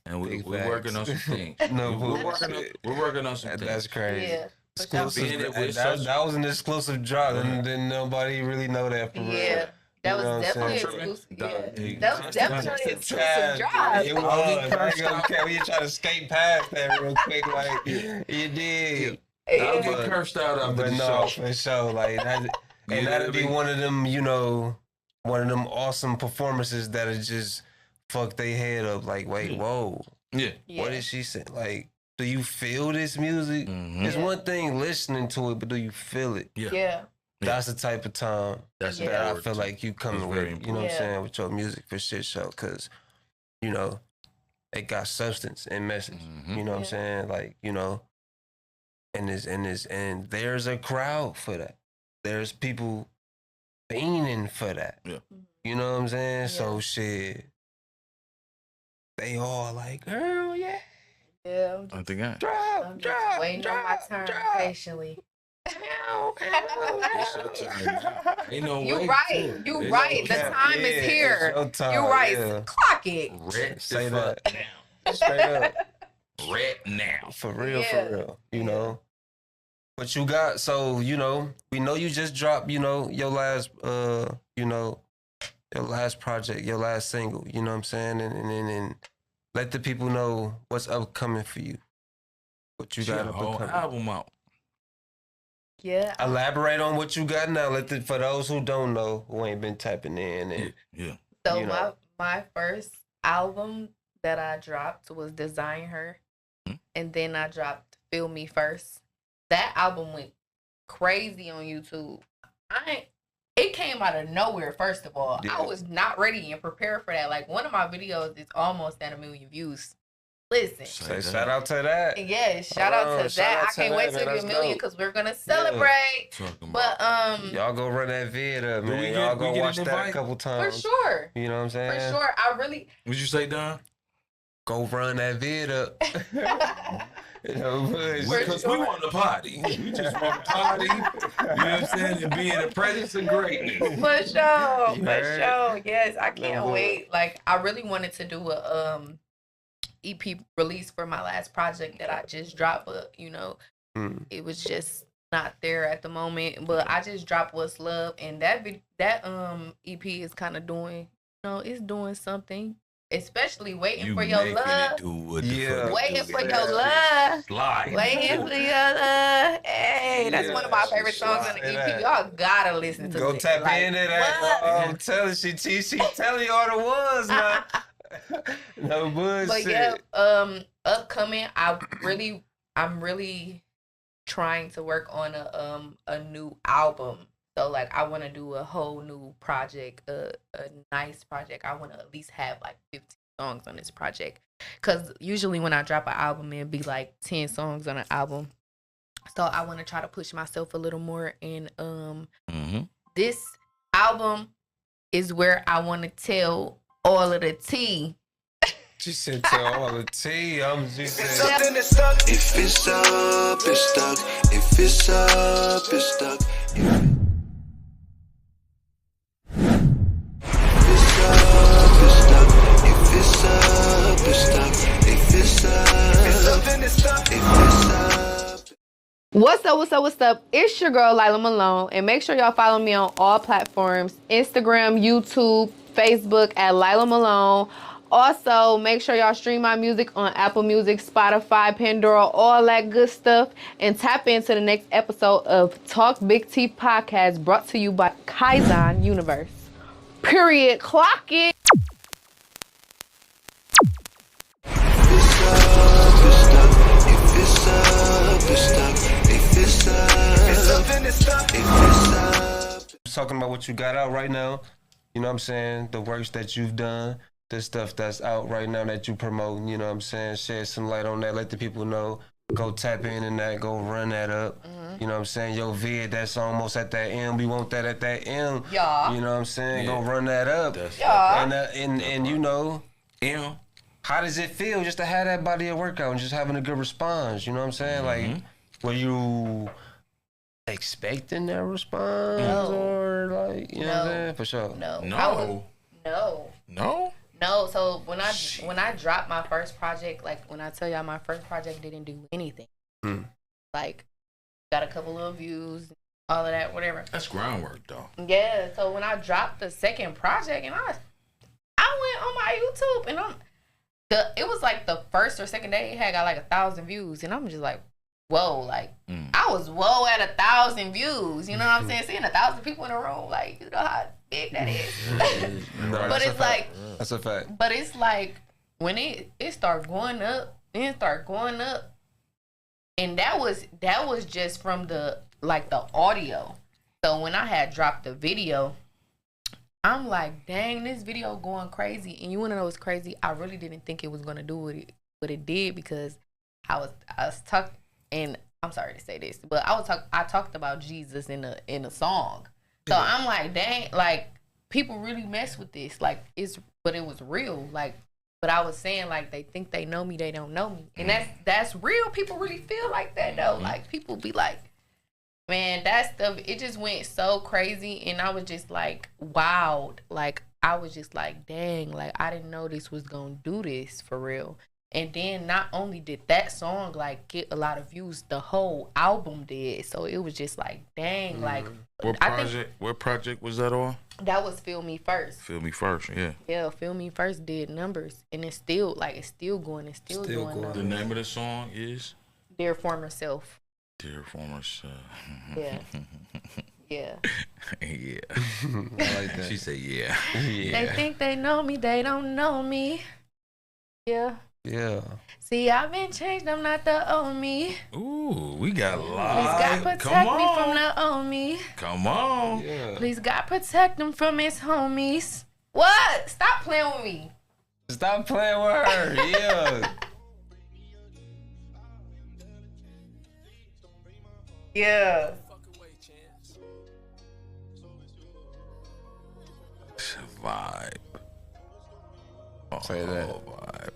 And we're working on some things. We're working on some things. That's crazy. Yeah. Exclusive. That was an exclusive drop, and then nobody really know that for real. Yeah. That was definitely exclusive. Yeah. That was definitely exclusive drop. It was. We try to skate past that real quick, like you did. I'll get cursed out after the show. For sure. Like that, and that'd be one of them, one of them awesome performances that'll just fuck they head up. Like, wait, whoa. Yeah. What did she say? Like, do you feel this music? It's one thing listening to it, but do you feel it? Yeah. That's the type of time that I feel like you coming with, you know what I'm saying, with your music for shit show, because, it got substance and message. You know what I'm saying? Like, and there's a crowd for that. There's people fiending for that. Yeah. You know what I'm saying? Yeah. So shit. They all like, girl, yeah. Yeah. I think I. I'm just waiting on my turn patiently. Ain't no You way. right. You right. The time is here. You're right. Yeah. Clock it. Red Say that. now. Straight up. Red now. For real. What you got? So, we know you just dropped, your last your last project, your last single, you know what I'm saying? And let the people know what's upcoming for you. What you got upcoming. Album out. Yeah. Elaborate on what you got now. For those who don't know, who ain't been typing in. And, So my first album that I dropped was Design Her. And then I dropped Feel Me First. That album went crazy on YouTube. It came out of nowhere, first of all. I was not ready and prepared for that. Like, one of my videos is almost at 1 million views. Listen. Say shout out to that. Yeah, shout out to that. I can't wait to get 1 million because we're going to celebrate. But, y'all go run that vid up, man. Y'all go watch that a couple times. For sure. You know what I'm saying? For sure. What'd you say, Don? Go run that vid up. Because we want to party. We just want to party. You know what I'm saying? And be in the presence of greatness. For sure. For sure. Yes, I can't wait. Like, I really wanted to do a EP release for my last project that I just dropped, but it was just not there at the moment. But I just dropped What's Love, and that EP is kind of doing, it's doing something. Especially Waiting for Your Love. Waiting for Your Love. Waiting for Your Love. Hey, that's one of my favorite songs on the EP. Y'all gotta listen to it. Go tap into that. I'm telling she telling you all the ones now. No bullshit. But yeah, upcoming, I'm really trying to work on a new album. So, like, I want to do a whole new project, a nice project. I want to at least have, like, 15 songs on this project. Because usually when I drop an album, it'd be, like, 10 songs on an album. So, I want to try to push myself a little more. And this album is where I want to tell all of the tea She said to all the tea. She said. Something that's stuck. If it's up, it's stuck. If it's up, it's stuck. What's up? It's your girl, LYLO Malone, and make sure y'all follow me on all platforms, Instagram, YouTube, Facebook at LYLO Malone. Also, make sure y'all stream my music on Apple Music, Spotify, Pandora, all that good stuff, and tap into the next episode of Talk Big T Podcast, brought to you by Kaizen Universe. Period. Clock it. Talking about what you got out right now, you know what I'm saying? The works that you've done, the stuff that's out right now that you promote, you know what I'm saying? Shed some light on that, let the people know. Go tap in and that, go run that up. You know what I'm saying? Yo, vid, that's almost at that M. We want that at that M. Yeah. You know what I'm saying? Go run that up. Yeah. And you know, M. How does it feel just to have that body of workout and just having a good response? You know what I'm saying? Like, were you expecting that response? No. Or like, you know what I'm saying? For sure. No. So when I dropped my first project, like when I tell y'all my first project didn't do anything. Like, got a couple of views, all of that, whatever. That's groundwork though. Yeah. So when I dropped the second project, and I went on my YouTube, and it was like the first or second day it had got like 1,000 views, and I'm just like, whoa, like I was at 1,000 views. You know what I'm saying? Seeing 1,000 people in a room, like, you know how big that is. But it's like, that's a fact. But it's like when it started going up, then start going up, and that was just from the audio. So when I had dropped the video, I'm like, dang, this video going crazy. And you want to know what's crazy? I really didn't think it was going to do what it did, because I was talking, and I'm sorry to say this, but I talked about Jesus in a song. So I'm like, dang, like, people really mess with this. Like, but it was real. Like, but I was saying, like, they think they know me, they don't know me. And that's real. People really feel like that, though. Like, people be like, man, that stuff, it just went so crazy, and I was just like, wow. Like, I was just like, dang, like, I didn't know this was gonna do this for real. And then not only did that song like get a lot of views, the whole album did. So it was just like, dang, like, What project was that on? That was Feel Me First. Feel Me First, yeah. Yeah, Feel Me First did numbers, and it's still going, it's still doing numbers. The name of the song is Dear Former Self. Dear Former Self. Yeah. Yeah. Yeah. I like that. She said, yeah. They think they know me, they don't know me. Yeah. Yeah. See, I've been changed, I'm not the old me. Ooh, we got a lot. Please God protect me from the old me. Come on. Yeah. Please God protect him from his homies. What? Stop playing with me. Stop playing with her. Yeah. Yeah. It's a vibe. Say that. Vibe.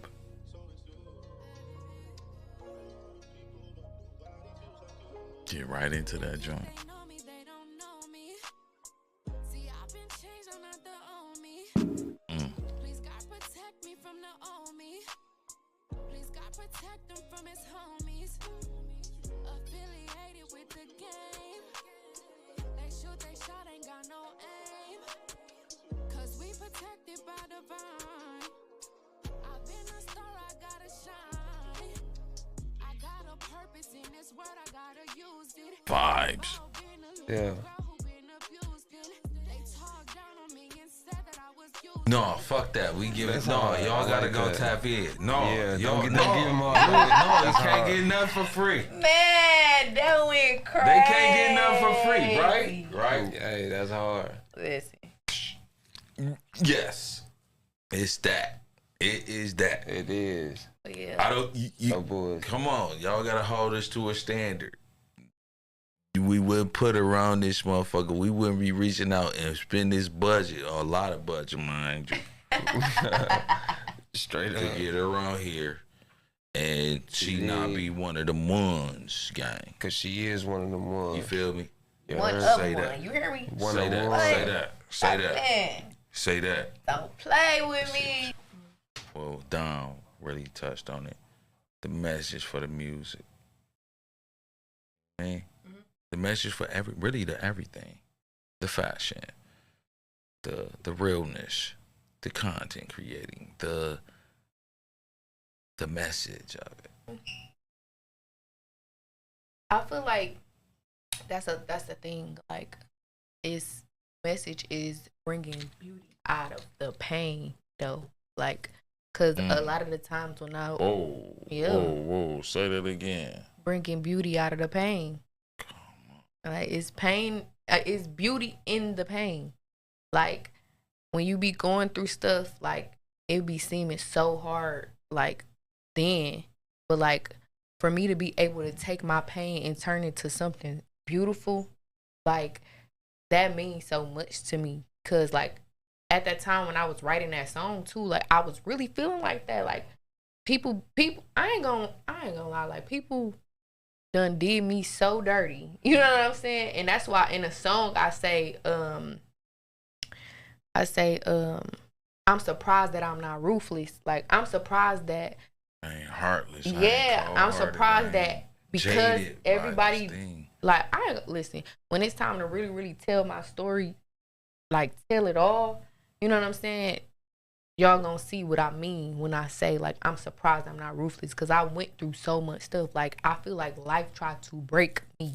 Get right into that joint. Please God protect me from the old me. Please God protect him from his homies. Affiliated with the game. They shoot, they shot, ain't got no aim. Cause we protected by the vine. I've been a star, I gotta shine. I got a purpose in this world, I gotta use it. Vibes. Yeah. No, fuck that. We give it. No, y'all gotta like go that. tap in. No, Yeah, y'all don't no, give them all. no, you That's can't hard. get nothing for free. Man, that went crazy. They can't get nothing for free, right? Right. Hey, that's hard. Listen. Yes, it's that. It is that. It is. Yeah. I don't. No boys. Come on, y'all gotta hold us to a standard. We wouldn't put around this motherfucker. We wouldn't be reaching out and spend this budget, or a lot of budget, mind you. Straight to up. get around here and she not be one of the ones, gang. Cause she is one of them ones. You feel me? One of Say one. that. You hear me? One Say of that. one. Say that. Say that. Man, Say that. don't play with me. Well, Dom really touched on it. The message for the music. Man. The message for everything. The fashion. The realness. The content creating. The message of it. I feel like that's the thing. Like, message is bringing beauty out of the pain, though. Like, cause a lot of the times when I Whoa, say that again. bringing beauty out of the pain. Like, it's pain. It's beauty in the pain. Like, when you be going through stuff, like, it be seeming so hard. Like, then, but like, for me to be able to take my pain and turn it to something beautiful, like, that means so much to me. Cause like, at that time when I was writing that song too, like, I was really feeling like that. Like, people, I ain't gonna lie. Like, people done did me so dirty. You know what I'm saying? And that's why in a song I say, I'm surprised that I'm not ruthless. Like, I'm surprised that I ain't heartless. yeah, I'm surprised that because everybody, like, listen, when it's time to really, really tell my story, like, tell it all, you know what I'm saying? Y'all gonna see what I mean when I say, like, I'm surprised I'm not ruthless, because I went through so much stuff. Like, I feel like life tried to break me,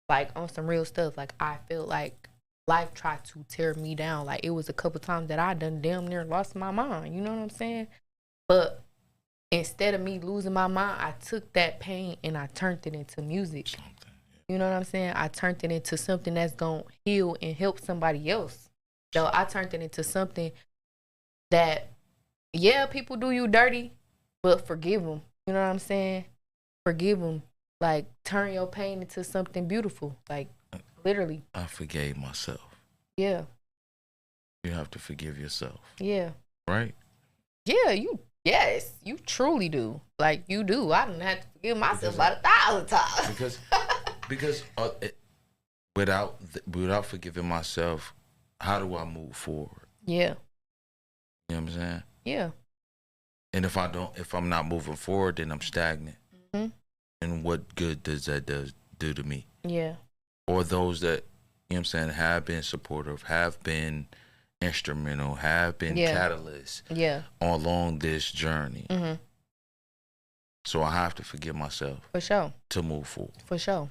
like, on some real stuff. Like, I feel like life tried to tear me down. Like, it was a couple times that I done damn near lost my mind, you know what I'm saying? But instead of me losing my mind, I took that pain and I turned it into music. You know what I'm saying? I turned it into something that's gonna heal and help somebody else. So I turned it into something that, yeah, people do you dirty, but forgive them. You know what I'm saying? Forgive them. Like, turn your pain into something beautiful. Like, literally. I forgave myself. Yeah. You have to forgive yourself. Yeah. Right? Yeah, yes, you truly do. Like, you do. I didn't have to forgive myself about 1,000 times. Because without forgiving myself, how do I move forward? Yeah. You know what I'm saying? Yeah. And if I'm not moving forward, then I'm stagnant. Mm-hmm. And what good does that do to me? Yeah. Or those that, you know what I'm saying, have been supportive, have been instrumental, have been catalysts along this journey. Mm-hmm. So I have to forgive myself. For sure. To move forward. For sure.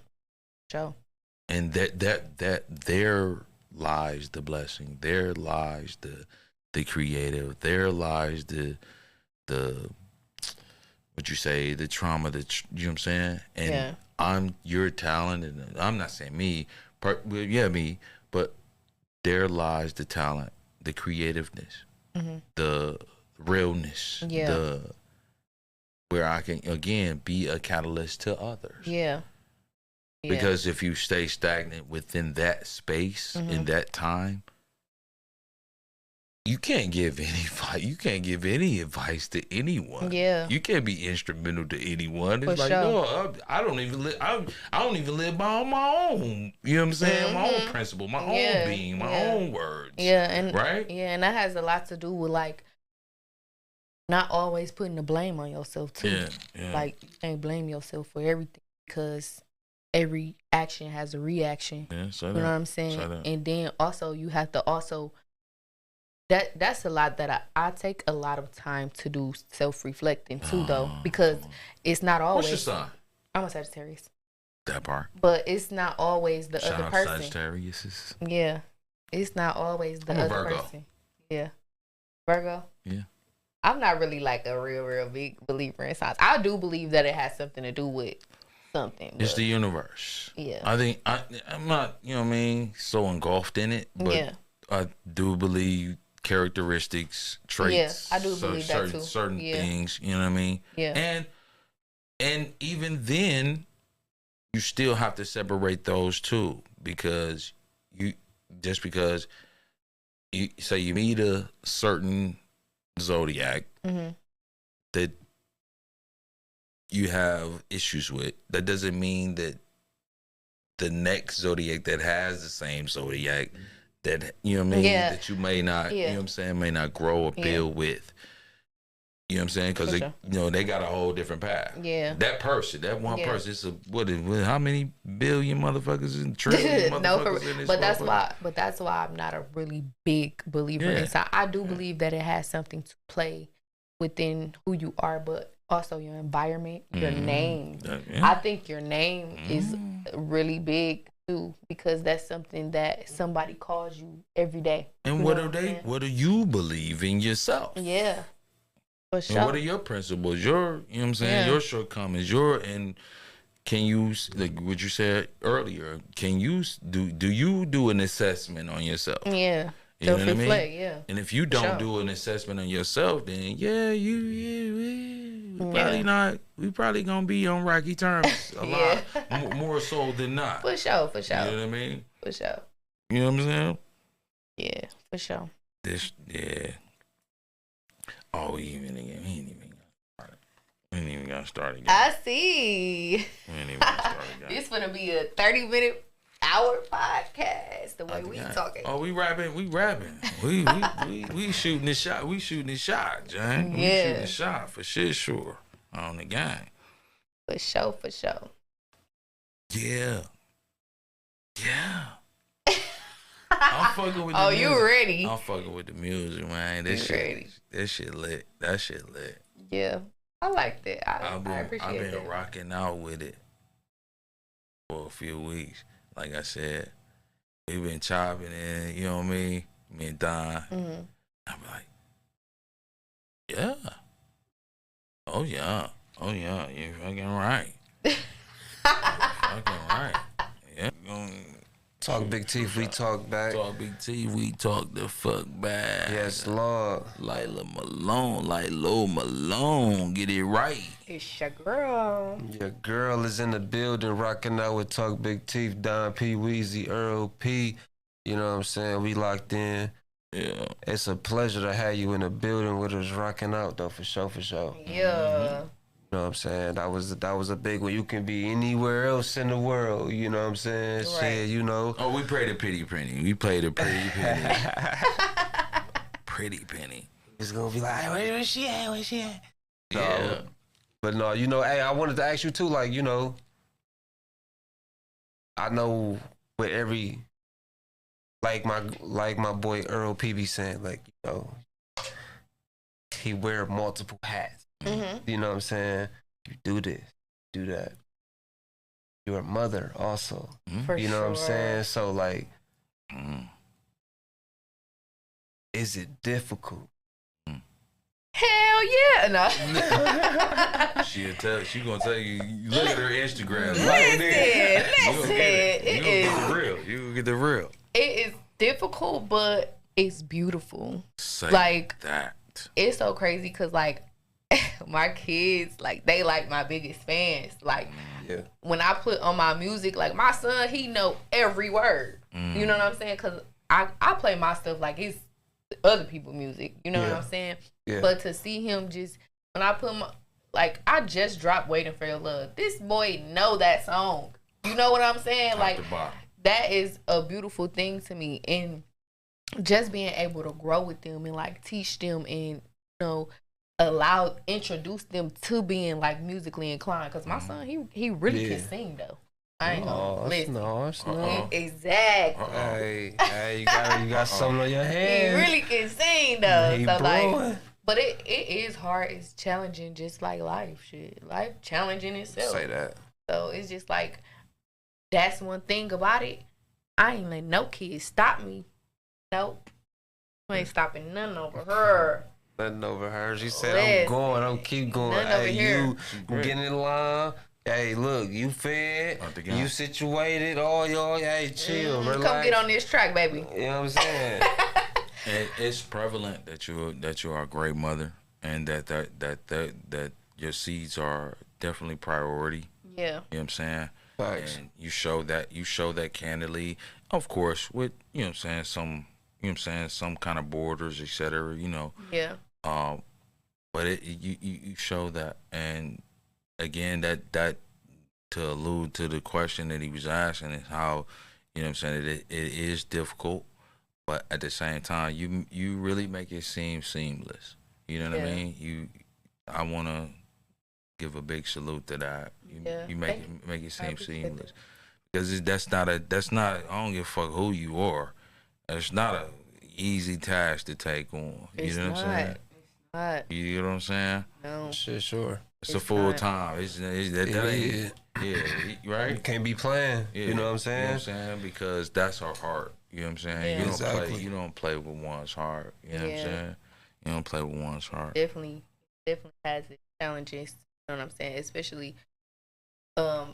And that there lies the blessing. There lies the creative. There lies the what you say, the trauma, you know what I'm saying? And I'm your talent, and I'm not saying me, me, but there lies the talent, the creativeness, the realness, where I can again be a catalyst to others. Yeah. Because if you stay stagnant within that space in that time, you can't give any advice to anyone. Yeah. You can't be instrumental to anyone. It's no, I don't even live by my own, you know what I'm saying? My own principle, my own being, my own words. Yeah, and right? Yeah, and that has a lot to do with, like, not always putting the blame on yourself too. Yeah. Like, you can't blame yourself for everything, because every action has a reaction. Yeah, you know what I'm saying? And then also you have to also that's a lot that I take a lot of time to do self-reflecting too, though, because it's not always. What's your sign? I'm a Sagittarius. That part. But it's not always the Shout other out person. Sagittarius. Yeah, it's not always the other person. Yeah, Virgo. Yeah. I'm not really like a real big believer in signs. I do believe that it has something to do with something. It's the universe. Yeah. I think I'm not, you know what I mean, so engulfed in it, but I do believe characteristics, traits. Yeah, I do believe that too. Certain things, you know what I mean? Yeah. And even then, you still have to separate those two, because you say you meet a certain zodiac that you have issues with, that doesn't mean that the next zodiac that has the same zodiac that, you know what I mean, that you may not, you know what I'm saying, may not grow or build with. You know what I'm saying? Because you know, they got a whole different path. Yeah. That person, that one person, it's how many billion motherfuckers and trillion motherfuckers in this but that's why I'm not a really big believer in. So I do believe that it has something to play within who you are, but also your environment, your name. I think your name is really big too, because that's something that somebody calls you every day. And what do you believe in yourself? Yeah. For sure. And what are your principles? Your, you know what I'm saying, your shortcomings, and can you, like what you said earlier, can you do you do an assessment on yourself? Yeah. You know what I mean? And if you don't do an assessment on yourself, then we probably gonna be on rocky terms a lot more so than not. For sure. You know what I mean? For sure. You know what I'm saying? Yeah, for sure. Oh, he ain't even got started. I see. He ain't even got started. This gonna be a 30-minute hour podcast. The way we talking. Oh, we rapping. We shooting the shot. We shooting the shot, Jane. We shooting the shot for shit, sure. On the gang. For sure. Yeah. I'm fucking with the music. You ready? I'm fucking with the music, man. That shit lit. Yeah. I like that. I appreciate I've been that. rocking out with it for a few weeks. Like I said, we've been chopping in, you know what I mean? Me and Don. I'm like, yeah. Oh yeah, you're fucking right. Fucking right. Yeah. Talk Big Teeth, we talk back. Talk Big Teeth, we talk the fuck back. Yes, Lord. LYLO Malone, get it right. It's your girl. Your girl is in the building, rocking out with Talk Big Teeth, Don P, Weezy, Earl P. You know what I'm saying? We locked in. Yeah. It's a pleasure to have you in the building with us rocking out, though, for sure. Yeah. You know what I'm saying? That was a big one. You can be anywhere else in the world. You know what I'm saying? Right. Shit, you know. Oh, we played a Pretty Penny. Pretty Penny. It's gonna be like, where's she at? Yeah. So, but no, you know, hey, I wanted to ask you too, like, you know, I know with every, like my boy Earl P be saying, like, you know, he wear multiple hats. You know what I'm saying? You do this, do that. You're a mother also. For you know sure. what I'm saying? So like, is it difficult? Hell yeah. No. She gonna tell you, look at her Instagram. Listen. You gonna get the real. It is difficult, but it's beautiful. Say like that. It's so crazy because like my kids, like they like my biggest fans. Like when I put on my music, like my son, he know every word. You know what I'm saying? Because I play my stuff like it's other people's music. You know what I'm saying? Yeah. But to see him just, when I put my, like I just dropped Waiting for Your Love. This boy know that song. You know what I'm saying? Like that is a beautiful thing to me. And just being able to grow with them and like teach them and, you know, introduce them to being like musically inclined. Cause my son, he really can sing though. I ain't gonna listen. Exactly. Hey, you got something on your hands. He really can sing though. So like, but it is hard. It's challenging, just like life. Shit, life challenging itself. Say that. So it's just like that's one thing about it. I ain't letting no kid stop me. Nope. I ain't stopping nothing over her. Nothing over her. She said, I'm keep going. Hey, you getting in line. Hey, look, you fed, you situated, all y'all, hey, chill, relax. Come get on this track, baby. You know what I'm saying? It's prevalent that you are a great mother and that your seeds are definitely priority. Yeah. You know what I'm saying? Thanks. And you show that candidly, of course, with, you know what I'm saying, some kind of borders, etc., you know. Yeah. But you show that, and again, that to allude to the question that he was asking is how, you know what I'm saying, it is difficult, but at the same time, you really make it seem seamless. You know what I mean? I want to give a big salute to that. You make it seem seamless, because that's not. I don't give a fuck who you are. It's not a easy task to take on. You know what I'm saying? Not. You know what I'm saying? No. Sure. It's a full time. It's that right? You can't be playing. Yeah, you know what I'm saying? You know what I'm saying? Because that's our heart. You know what I'm saying? Yeah. You don't play with one's heart. You know what I'm saying? You don't play with one's heart. Definitely has its challenges. You know what I'm saying? Especially, cause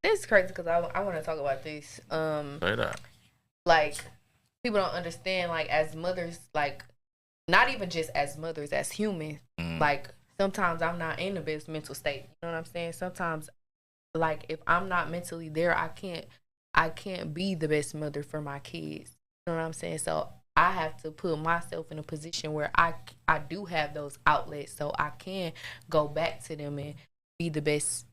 this is crazy. Cause I want to talk about this. Say that. Like, people don't understand. Like, as mothers, like, not even just as mothers, as humans. Like, sometimes I'm not in the best mental state. You know what I'm saying? Sometimes, like, if I'm not mentally there, I can't be the best mother for my kids. You know what I'm saying? So I have to put myself in a position where I do have those outlets, so I can go back to them and be the best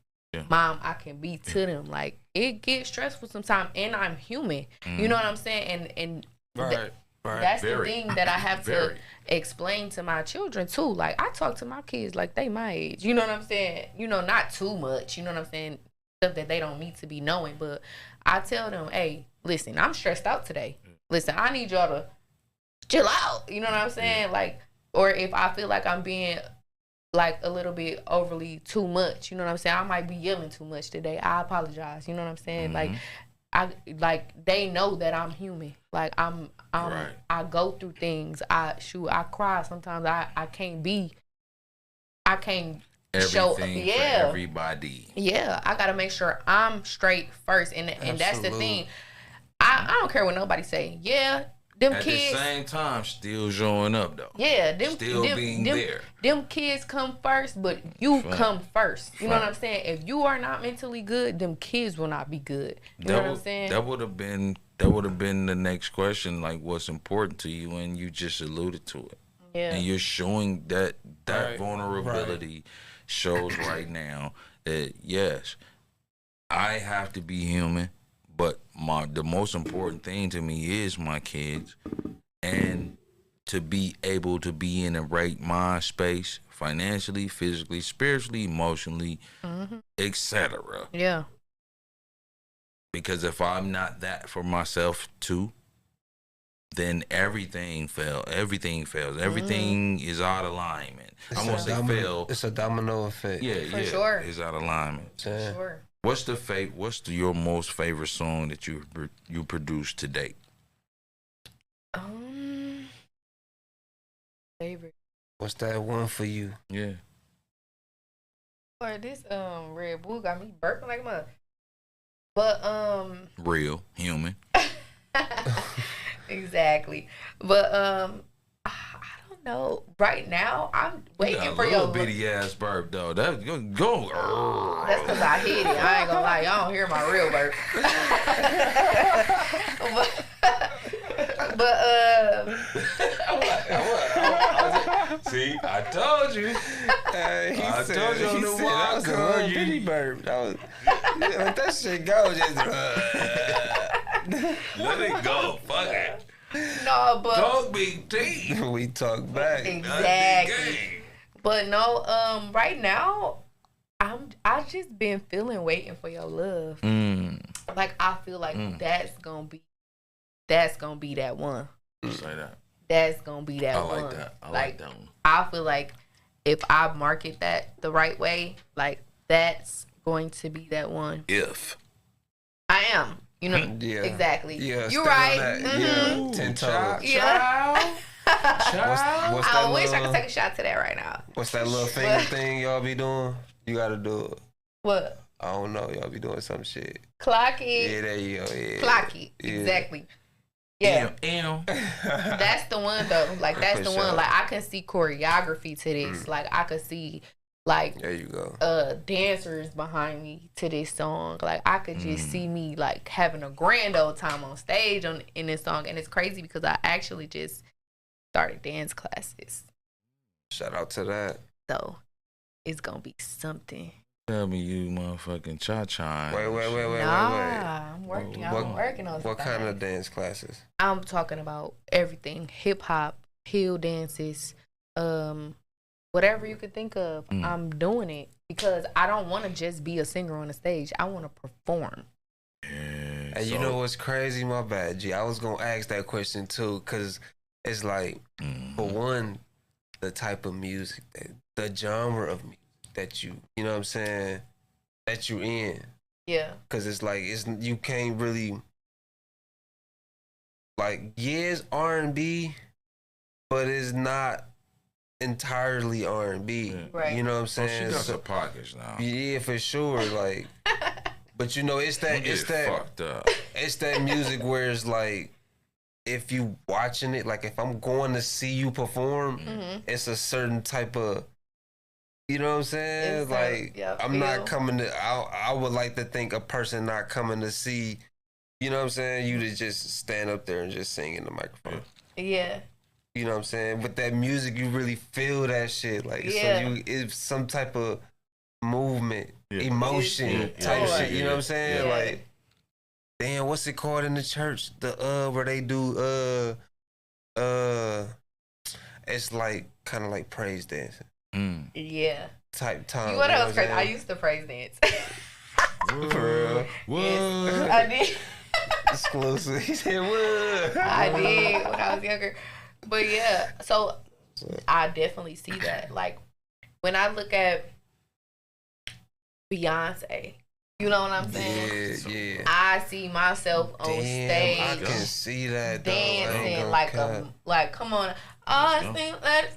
mom I can be to them. Like, it gets stressful sometimes, and I'm human. You know what I'm saying? And Right. that's the thing that I have to explain to my children too. Like, I talk to my kids like they my age. You know what I'm saying? You know, not too much. You know what I'm saying? Stuff that they don't need to be knowing. But I tell them, hey, listen, I'm stressed out today. Listen, I need y'all to chill out. You know what I'm saying? Like, or if I feel like I'm being like a little bit overly too much, you know what I'm saying? I might be yelling too much today. I apologize. You know what I'm saying? Like, they know that I'm human. Like, I go through things. I cry sometimes. I can't show everything for everybody. Yeah, I gotta make sure I'm straight first, and that's the thing. I don't care what nobody say. Yeah, them At kids. the same time, still showing up though. Yeah, being there. Them kids come first, but you come first. You know what I'm saying? If you are not mentally good, them kids will not be good. You know what I'm saying? That would have been the next question, like, what's important to you, and you just alluded to it. Yeah. And you're showing that vulnerability shows right now that yes, I have to be human, but the most important thing to me is my kids, and to be able to be in the right mind space, financially, physically, spiritually, emotionally, etc. Yeah. Because if I'm not that for myself too, then everything fails. Everything is out of alignment. I'm gonna say fail. It's a domino effect. Yeah, sure. It's out of alignment. For sure. What's your most favorite song that you produced to date? Favorite. What's that one for you? Yeah. Or this Red Bull got me burping like a mother. But Real human. exactly. But I don't know. Right now, I'm waiting for your little bitty ass burp though. That go. That's because I hit it. I ain't gonna lie, y'all don't hear my real burp. See, I told you. I told you on the walk. That was a little bitty burp. Let that shit go. Just let it go. Fuck it. No, but Talk big T. We talk back. Exactly. But no, right now, I just been feeling waiting for your love. Like, I feel like that's gonna be that one. Say that. That's gonna be that one. I like that. I like that one. I feel like if I market that the right way, like, that's going to be that one. If I am, you know, exactly. Yeah, you're right. Yeah, 10 toes. Yeah. What's I wish I could take a shot to that right now. What's that little finger thing y'all be doing? You gotta do it. What? I don't know. Y'all be doing some shit. Clock it. Yeah, there you go. Yeah. Clock it. Yeah. Exactly. Yeah. That's the one though. Like, that's the one. Like, I can see choreography to this. Like, I could see, like, there you go. Dancers behind me to this song. Like, I could just see me, like, having a grand old time on stage in this song. And it's crazy because I actually just started dance classes. Shout out to that. So it's gonna be something. Tell me you motherfucking cha-cha. Wait. Nah, I'm working. I'm working on What something. kind of dance classes? I'm talking about everything: hip hop, hill dances, whatever you could think of. I'm doing it because I don't want to just be a singer on the stage. I want to perform. And you know what's crazy? My bad, G. I was gonna ask that question too, cause it's like, for one, the type of music, the genre of music that you know what I'm saying, that you in. Yeah. Cause it's like you can't really, like, yeah, it's R&B, but it's not entirely R&B. Right. You know what I'm saying? She got some pockets now. Yeah, for sure. Like, but you know, it's that fucked up. It's that music where it's like, if you watching it, like if I'm going to see you perform, it's a certain type of, you know what I'm saying? It's like, I'm feel. not coming to, I would like to think a person not coming to see, you know what I'm saying? You to just stand up there and just sing in the microphone. Yeah. You know what I'm saying? With that music, you really feel that shit. Like, so it's some type of movement, emotion type shit. You know what I'm saying? Like, damn, what's it called in the church? The where they do it's like kind of like praise dancing. Yeah. Type time. You know what else crazy? I used to praise dance. For real? What? Yes, I did. Exclusive. He said what? I did when I was younger. But yeah, so I definitely see that. Like, when I look at Beyonce, you know what I'm saying? Yeah. I see myself on stage. I can see that dancing like come on. I think that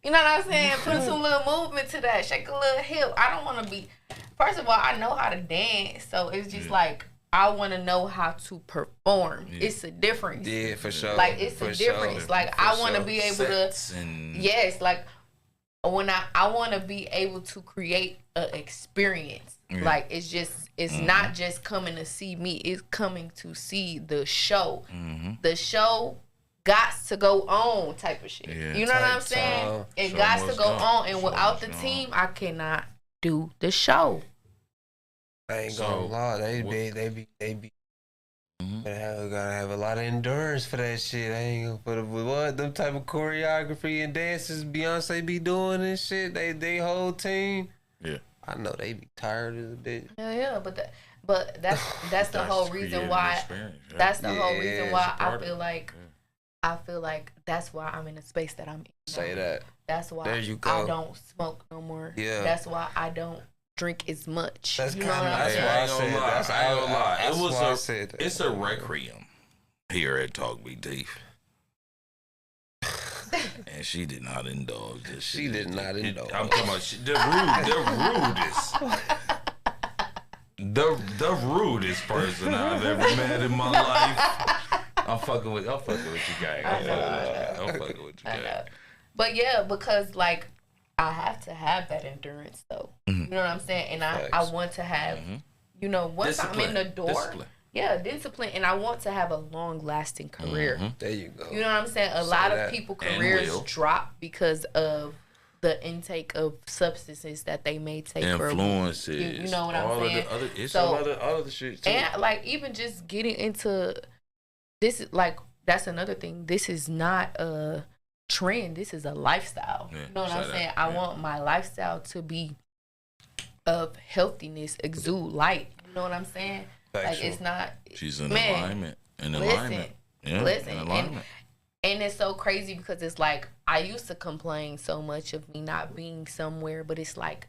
you know what I'm saying? Put some little movement to that. Shake a little hip. I don't want to be. First of all, I know how to dance, so it's just like I want to know how to perform. It's a difference. Yeah, for sure. Like, it's a difference. Sure. Like, I want to be able to. Yes, like when I want to be able to create an experience. Like, it's not just coming to see me. It's coming to see the show. The show got to go on type of shit. You know what I'm saying? It got to go on, and without the team, I cannot do the show. I ain't gonna lie, they be. Gotta have a lot of endurance for that shit. I ain't gonna put up with what them type of choreography and dances Beyonce be doing and shit. They whole team. Yeah, I know they be tired as a bitch. Yeah, but that's the whole reason why. That's the whole reason why I feel like that's why I'm in the space that I'm in. Say that. That's why there you go. I don't smoke no more. Yeah. That's why I don't drink as much. That's you know what I'm that's saying? why I said that. That's I ain't gonna lie. That's It was why I said that. It's a requiem here at Talk Be Deep. And she did not indulge this shit. She did not indulge. I'm talking about the rudest person I've ever met in my life. I'm fucking with you, gang. I'm fucking with you, gang. But yeah, because like I have to have that endurance though. You know what I'm saying? And I want to have, you know, once discipline. I'm in the door. Discipline. And I want to have a long lasting career. There you go. You know what I'm saying? A lot of people careers drop because of the intake of substances that they may take. Influences. You know what I'm saying? It's a lot of other shit too. And like even just getting into this is like that's another thing. This is not a trend. This is a lifestyle. You know what I'm saying? I want my lifestyle to be of healthiness, exude light. You know what I'm saying? Like it's not. She's in alignment. Listen, in alignment. And it's so crazy because it's like I used to complain so much of me not being somewhere, but it's like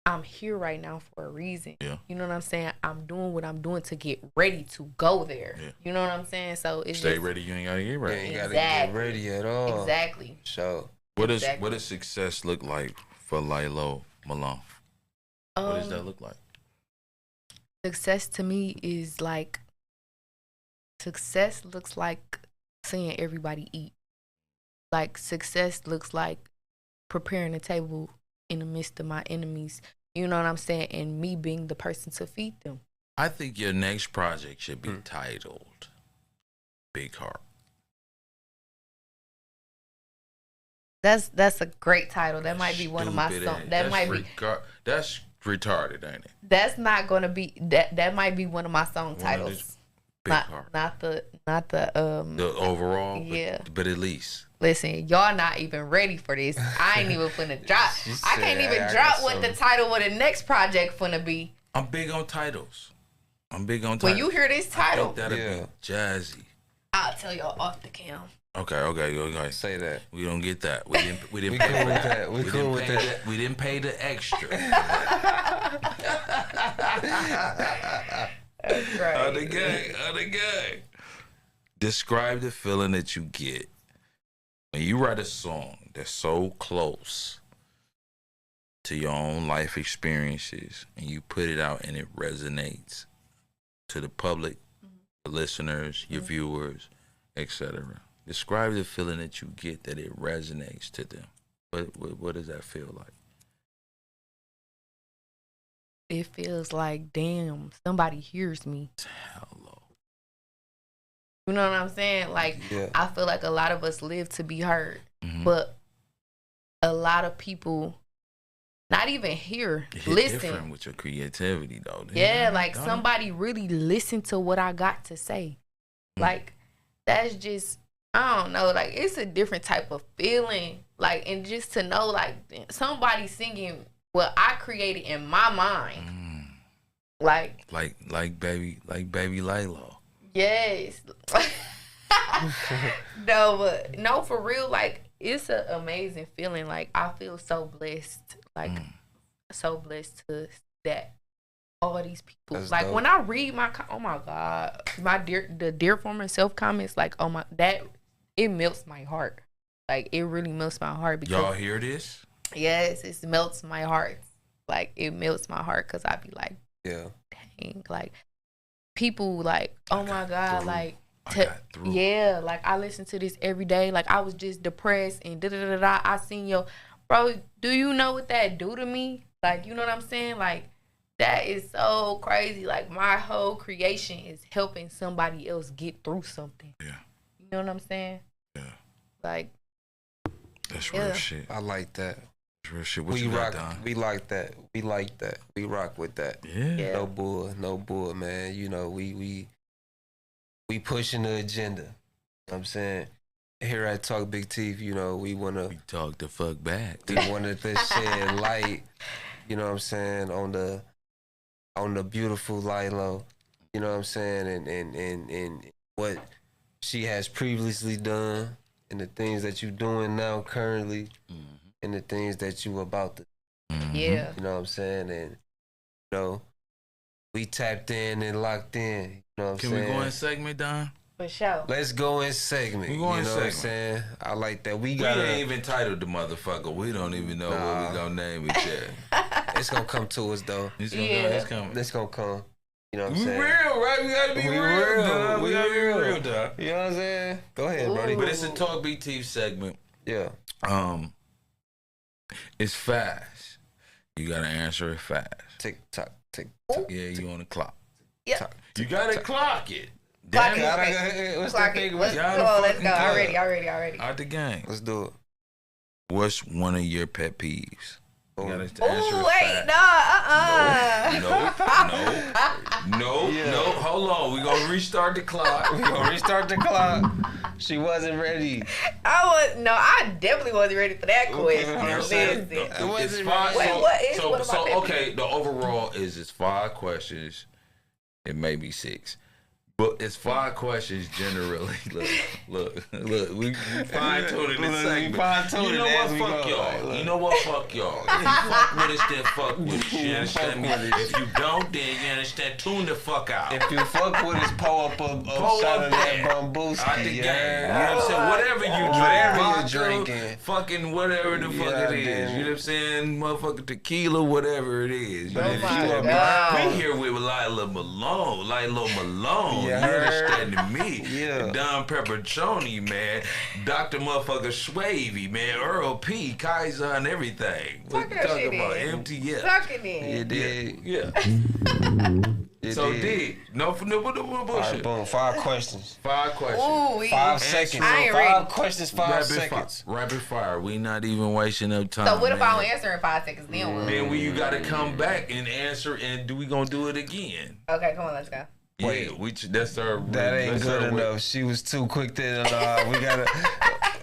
I'm here right now for a reason. Yeah. You know what I'm saying? I'm doing what I'm doing to get ready to go there. Yeah. You know what I'm saying? So it's stay ready. You ain't gotta get ready. You ain't gotta get ready at all. Exactly. So what does success look like for LYLO Malone? What does that look like? Success to me is like success looks like seeing everybody eat. Like success looks like preparing a table in the midst of my enemies. You know what I'm saying? And me being the person to feed them. I think your next project should be titled Big Heart. That's a great title. That might be one of my songs. That's retarded, ain't it? That's not gonna be that might be one of my song titles. Not the overall. Yeah. But at least. Listen, y'all not even ready for this. I ain't even finna drop. I can't even drop what the title of the next project finna be. I'm big on titles. When you hear this title, I think that'll be jazzy. I'll tell y'all off the cam. Okay. Say that. We don't get that. We didn't We pay cool for with that. that. We cool with that. We didn't pay the extra. That's right. On the gang. Describe the feeling that you get when you write a song that's so close to your own life experiences and you put it out and it resonates to the public, the listeners, your viewers, etc. Describe the feeling that you get that it resonates to them. What does that feel like? It feels like, damn, somebody hears me. Hello. You know what I'm saying? Like, I feel like a lot of us live to be heard, but a lot of people not even hear, listen. Different with your creativity, though. Like somebody really listen to what I got to say. Like, that's just, I don't know. Like, it's a different type of feeling. Like, and just to know, like, somebody singing what I created in my mind. Like baby LYLO. Yes. No, for real, like, it's an amazing feeling. Like, I feel so blessed. Like, so blessed to that. All these people. That's like, dope. When I read oh my God, the Dear Former Self comments, like, oh my, it melts my heart. Like, it really melts my heart. Because, y'all hear this? Yes, it melts my heart. Like, it melts my heart because I be like, dang, like, people like, oh my God, like, like, I listen to this every day. Like, I was just depressed and da-da-da-da. I seen bro, do you know what that do to me? Like, you know what I'm saying? Like, that is so crazy. Like, my whole creation is helping somebody else get through something. Yeah. You know what I'm saying? Yeah. Like, that's real shit. I like that. That's real shit. We rock. We like that. We like that. We rock with that. Yeah. No bull, man. You know, we pushing the agenda. You know what I'm saying? Here at Talk Big Teeth, you know, we talk the fuck back. We wanted to shed light, you know what I'm saying, on the beautiful LYLO, you know what I'm saying, and what she has previously done, and the things that you're doing now currently, and the things that you about to do. Yeah. You know what I'm saying? And, you know, we tapped in and locked in. You know what I'm saying? Can we go in segment, Don? For sure. Let's go in segment. We go in segment. What I'm saying? I like that. We ain't even titled the motherfucker. We don't even know what we gonna name it yet. It's gonna come to us though. It's coming. It's gonna come. You know what I'm we saying? We real, right? We gotta be real, dog. We gotta be real, dog. You know what I'm saying? Go ahead, buddy. But it's a Talk Big Teeth segment. Yeah. It's fast. You gotta answer it fast. Tick tock, tick tock. Yeah, you on the clock. Yeah. You gotta clock it. Clock it. What's the thing? Let's go. Already. Out the game. Let's do it. What's one of your pet peeves? You gotta answer it fast. No. Hold on. We gonna restart the clock. She wasn't ready. I definitely wasn't ready for that question. Okay, the overall is it's 5 questions. It may be 6. But it's 5 questions generally. Look. We fine-tuning this segment. You know what? Fuck y'all. You know what? Fuck y'all. If you fuck with us, then fuck with us. You understand me? If you don't, then you understand. Tune the fuck out. If you fuck with us, pull up a shot of that Bambooski. Out the game. You know what I'm saying? Whatever you drinking. Fucking whatever the fuck it is. You know what I'm saying? Motherfucking tequila, whatever it is. We here with LYLO Malone. Malone. Yeah, You heard. understanding me? Yeah. Don Pepperoni, man. Dr. Motherfucker Swavey, man. Earl P, Kaiser, and everything. What you that talking shit about? in. MTF. Sucking it. You did. Yeah. You So did. did. No All right, bullshit. boom. 5 questions. 5 questions. Ooh, we. 5 seconds. I ain't 5 ready. questions, 5 seconds. Rapid fire. We not even wasting up time. So what if I man. don't answer in 5 seconds? Then what? Then you gotta come back and answer, and we gonna do it again? Okay, come on, let's go. Wait. Yeah, that's our. That ain't that's good our way. enough. She was too quick to. We gotta.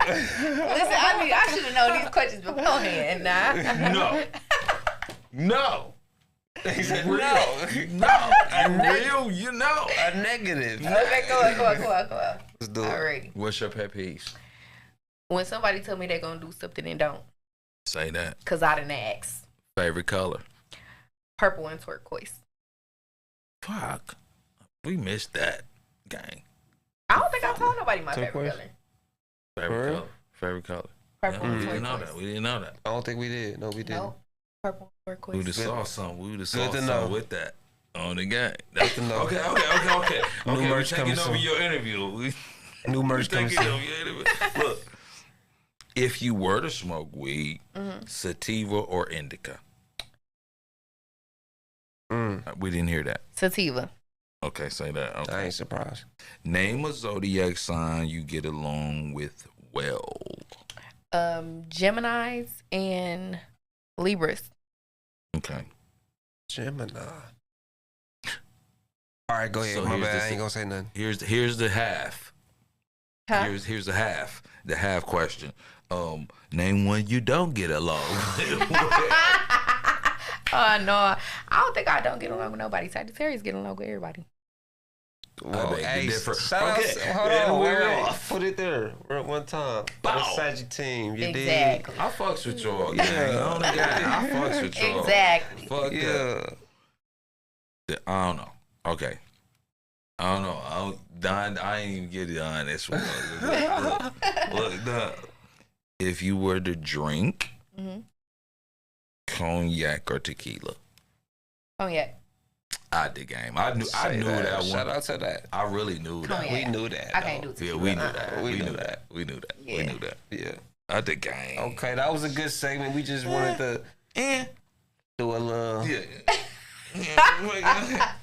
Listen, I should have known these questions beforehand. Nah. No. No. He said, Real. no. Real, you know. A negative. Okay, go on. Let's do it. Alright. What's your pet peeve? When somebody tell me they gonna do something and don't, Say that. cause I didn't ask. Favorite color? Purple and turquoise. Fuck. We missed that, gang. I don't think I told nobody my favorite Turquoise? color. Favorite For real? color. Favorite color. Purple Yeah, and we didn't know turquoise. that. We didn't know that. I don't think we did. No, we didn't. No. Purple and We would turquoise. have saw something. We would have saw Good to something know. with that on the game. Good to know. Okay. New Okay, we're merch taking coming over soon. your interview. New merch coming Taking soon. over your interview. Look, if you were to smoke weed, sativa or indica? We didn't hear that. Sativa. Okay, say that. I Okay. ain't surprised. Name a zodiac sign you get along with well. Geminis and Libras. Okay. Gemini. All right, go ahead. So My here's bad. the I ain't gonna say nothing. Here's the half. Huh? Here's the half. The half question. Name one you don't get along with. Oh no, I don't think I don't get along with nobody. Sagittarius get along with everybody. Well, beg to hey, differ. shout Okay, out. Hold and on, we're wait. off. Put it there one time. Bow. The Sagittarius team. You Exactly. I fucks with y'all, gang. On the gang. I fucks with y'all. Exactly. Fuck did. that. Yeah. I don't know. Okay. I don't know. I ain't even get it on this one. Look, Don, if you were to drink cognac or tequila, Oh yeah. I did game. I knew that one. Shout out to that. I really knew that. Cognac. We knew that. I can't do though. Yeah, tequila. we knew that. We We knew knew that. that. We knew that. We Yeah. knew that. Yeah. I did game. Okay, that was a good segment. We just wanted to do a little,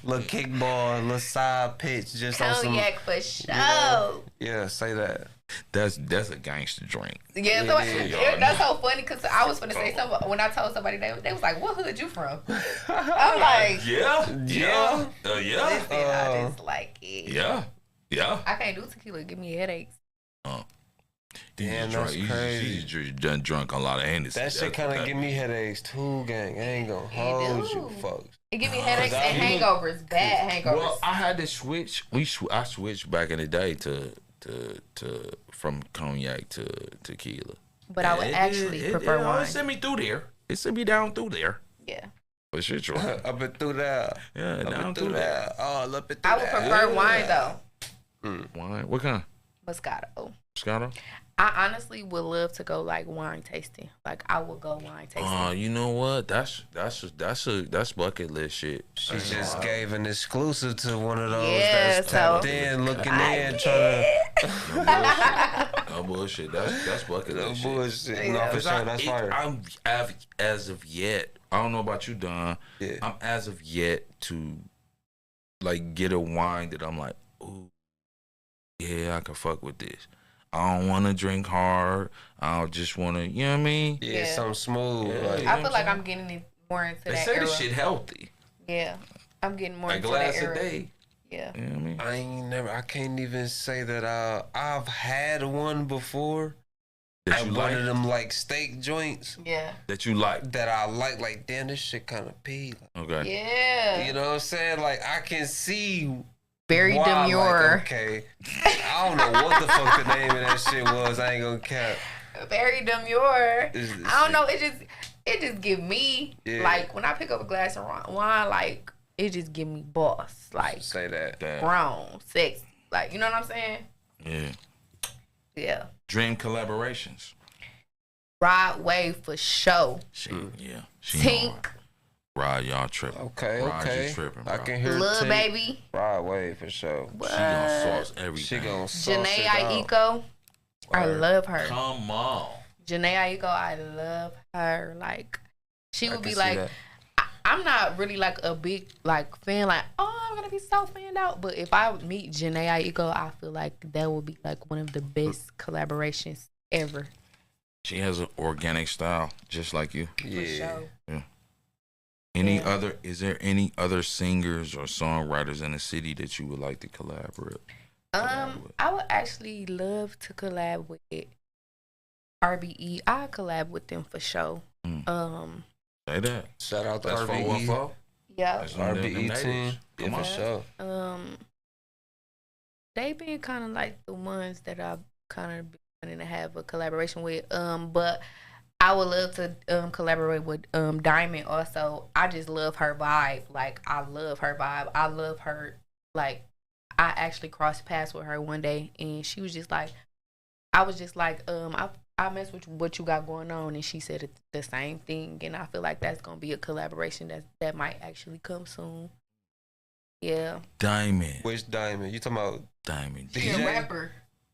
little kickball, a little side pitch, just on some. Cognac for sure. Yeah, say that. That's a gangster drink. Yeah, It so is. that's so funny because I was gonna say something when I told somebody they was like, "What hood you from?" I'm like, Yeah. Yeah. Yeah. "Listen, I just like it. Yeah. Yeah. I can't do tequila. Give me headaches." Damn, that's crazy. You just done drunk a lot of Hennessy. That shit kind of give me headaches too, gang. I ain't gonna hold you, do. folks. It give me headaches I- and hangovers, bad hangovers. Well, I had to switch. I switched back in the day to from cognac to tequila. but I would actually prefer wine. It sent me through there. It sent me down through there. Yeah, For sure. Up and through that. Yeah, Up down and through through there. that. Oh, up and through I would that. prefer wine though. Wine. What kind? Moscato. Moscato? I honestly would love to go like wine tasting. Like I would go wine tasting. You know what? That's bucket list shit. She just gave an exclusive to one of those Yeah, that's tapped so- in, looking I in, trying No bullshit. That's bucket to list shit. bullshit. No, for 'Cause sure, that's fire. I'm as of yet. I don't know about you, Don. Yeah. I'm as of yet to like get a wine that I'm like, ooh, yeah, I can fuck with this. I don't want to drink hard. I just want to, you know what I mean? Yeah, Yeah. something smooth. Yeah. Like, I feel like I'm getting it more into They that say era. this shit healthy. Yeah, I'm getting more A into glass that a era. day. Yeah. You know what I mean? I can't even say that I've had one before. That At you one like. of them like steak joints Yeah. That you like. that I like damn, this shit kind of pee. Okay. Yeah. You know what I'm saying? Like I can see Very why, demure. Like, okay, I don't know what the fuck the name of that shit was. I ain't gonna cap. Very demure. This I don't shit- know. It just give me Yeah. like when I pick up a glass of wine, like it just give me boss, like Say that. grown, sexy, like you know what I'm saying? Yeah. Yeah. Dream collaborations. Rod Wave for show. Yeah. She Tink. hard. Rod, y'all tripping. Okay, Rod, okay. you tripping, bro. I can hear Lil T. Baby. Rod Wave for sure. What? She gonna sauce everything. She gonna sauce Janae it out. Aiko. I Word. love her. Come on. Janae Aiko, I love her. Like, she I would can be see like, that. I'm not really like a big like fan. Like, oh, I'm gonna be so fanned out. But if I would meet Janae Aiko, I feel like that would be like one of the best collaborations ever. She has an organic style, just like you. For Yeah. sure. Is there any other singers or songwriters in the city that you would like to collaborate? I would actually love to collab with RBE. I collab with them for sure. Say that. Shout out to That's RBE. 414. Yeah. That's one of them RBE natives. team. Yeah, Come for on. sure. They been kind of like the ones that I've kind of been wanting to have a collaboration with. But I would love to collaborate with Diamond also. I just love her vibe. Like, I love her vibe. I love her. Like, I actually crossed paths with her one day, and she was just like, I was just like, I mess with what you got going on, and she said the same thing, and I feel like that's gonna be a collaboration that might actually come soon. Yeah. Diamond. Which Diamond? You talking about Diamond. She a DJ? rapper.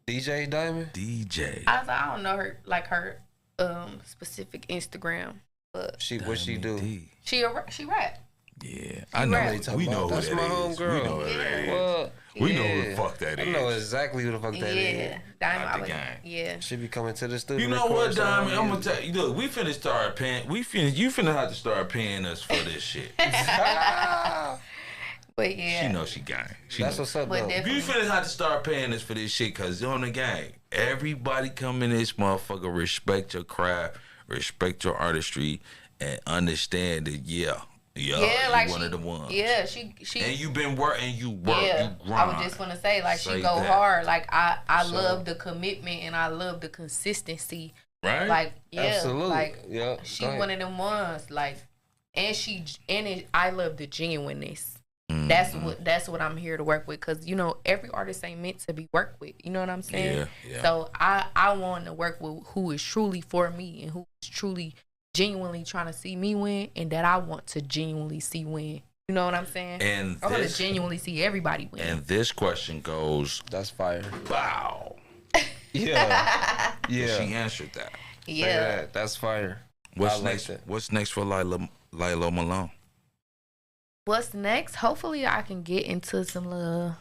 DJ Diamond? DJ. I don't know her like her specific Instagram, but What she do? D. she rap. Yeah, I know. rap. We know who That's that my is. homegirl. We know who that is. What? We know who the fuck that I is. know exactly who the fuck that is. Yeah, Diamond. Out the I would- gang. Yeah. She be coming to the studio. You know what, record some Diamond? I'm gonna music. tell you. Look, we finna start paying. You finna have to start paying us for this shit. But yeah. She knows she gang. She That's knows. what's up, But though. definitely- You finna have to start paying us for this shit, cause on the gang, everybody come in this motherfucker, respect your craft, respect your artistry, and understand that Yeah, you like one she, of the ones. Yeah, she And you been working, you work, yeah, you grind. I was just gonna say, like, Say she go that. hard. Like, I So- love the commitment and I love the consistency. Right? Like, yeah, Absolutely. like Yeah. she Go ahead. one of them ones. Like, I love the genuineness. Mm-hmm. That's what I'm here to work with, because you know every artist ain't meant to be worked with. You know what I'm saying? Yeah, yeah. So I want to work with who is truly for me and who is truly genuinely trying to see me win, and that I want to genuinely see win. You know what I'm saying? And I want to this, genuinely see everybody win. and this question goes, That's fire. wow. Yeah. She Yeah. answered that. Say yeah. that. That's fire. What's I like next? that. What's next for LYLO Malone? What's next? Hopefully, I can get into some little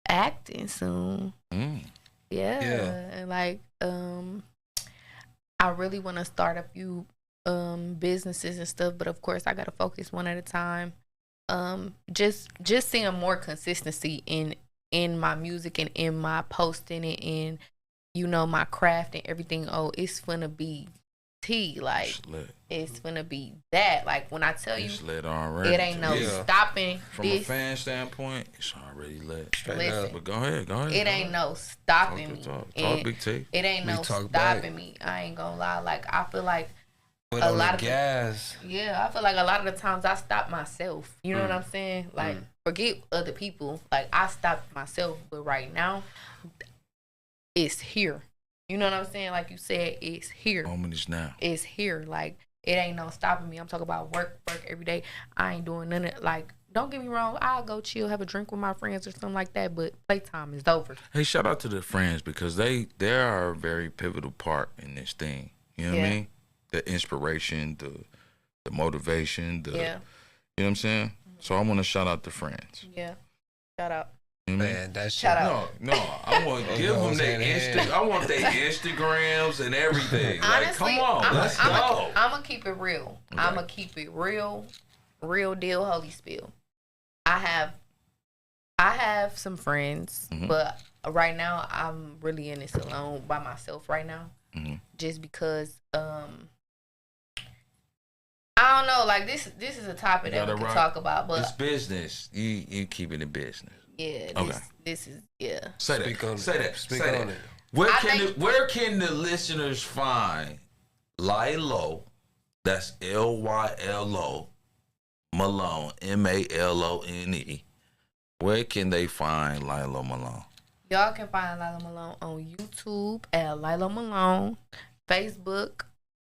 acting soon. Mm. Yeah. Yeah. And like, I really want to start a few businesses and stuff, but of course, I gotta focus one at a time. Just seeing more consistency in my music and in my posting and in, you know, my craft and everything. Oh, it's gonna be tea. Like, It's lit. it's gonna be that. Like, when I tell you, It's lit already. it ain't no Yeah. stopping From a this. fan standpoint, it's already lit. Straight Listen. up. But go ahead. It ain't no stopping me. Talk And big T. it ain't We no talk stopping back. me. I ain't gonna lie. Like, I feel like Put a on lot the of gas. yeah, I feel like a lot of the times I stop myself. You know what I'm saying? Like, forget other people. Like, I stopped myself, but right now, it's here. You know what I'm saying? Like you said, it's here. Moment is now. It's here. Like, it ain't no stopping me. I'm talking about work every day. I ain't doing none of, like, don't get me wrong. I'll go chill, have a drink with my friends or something like that, but playtime is over. Hey, shout out to the friends, because they are a very pivotal part in this thing. You know what I Yeah. mean? The inspiration, the motivation, Yeah. you know what I'm saying? So I want to shout out the friends. Yeah. Shout out. You know what I mean? Man, that shit. Shout out. No, I want to give them goes their hand in hand. I want their Instagrams and everything. Like, Honestly, come on, let's go. I'm gonna keep it real. Okay. I'm gonna keep it real deal. Holy spill. I have some friends, Mhm. but right now I'm really in this alone by myself right now, Mhm. just because I don't know. Like, this is a topic that we Gotta can rock. talk about, It's but business. You keep it in business. yeah, Okay. this is yeah. Say Speak that. on Say it. that. Speak Say on that. it. Where can the listeners find LYLO? That's LYLO Malone, MALONE. Where can they find LYLO Malone? Y'all can find LYLO Malone on YouTube at LYLO Malone, Facebook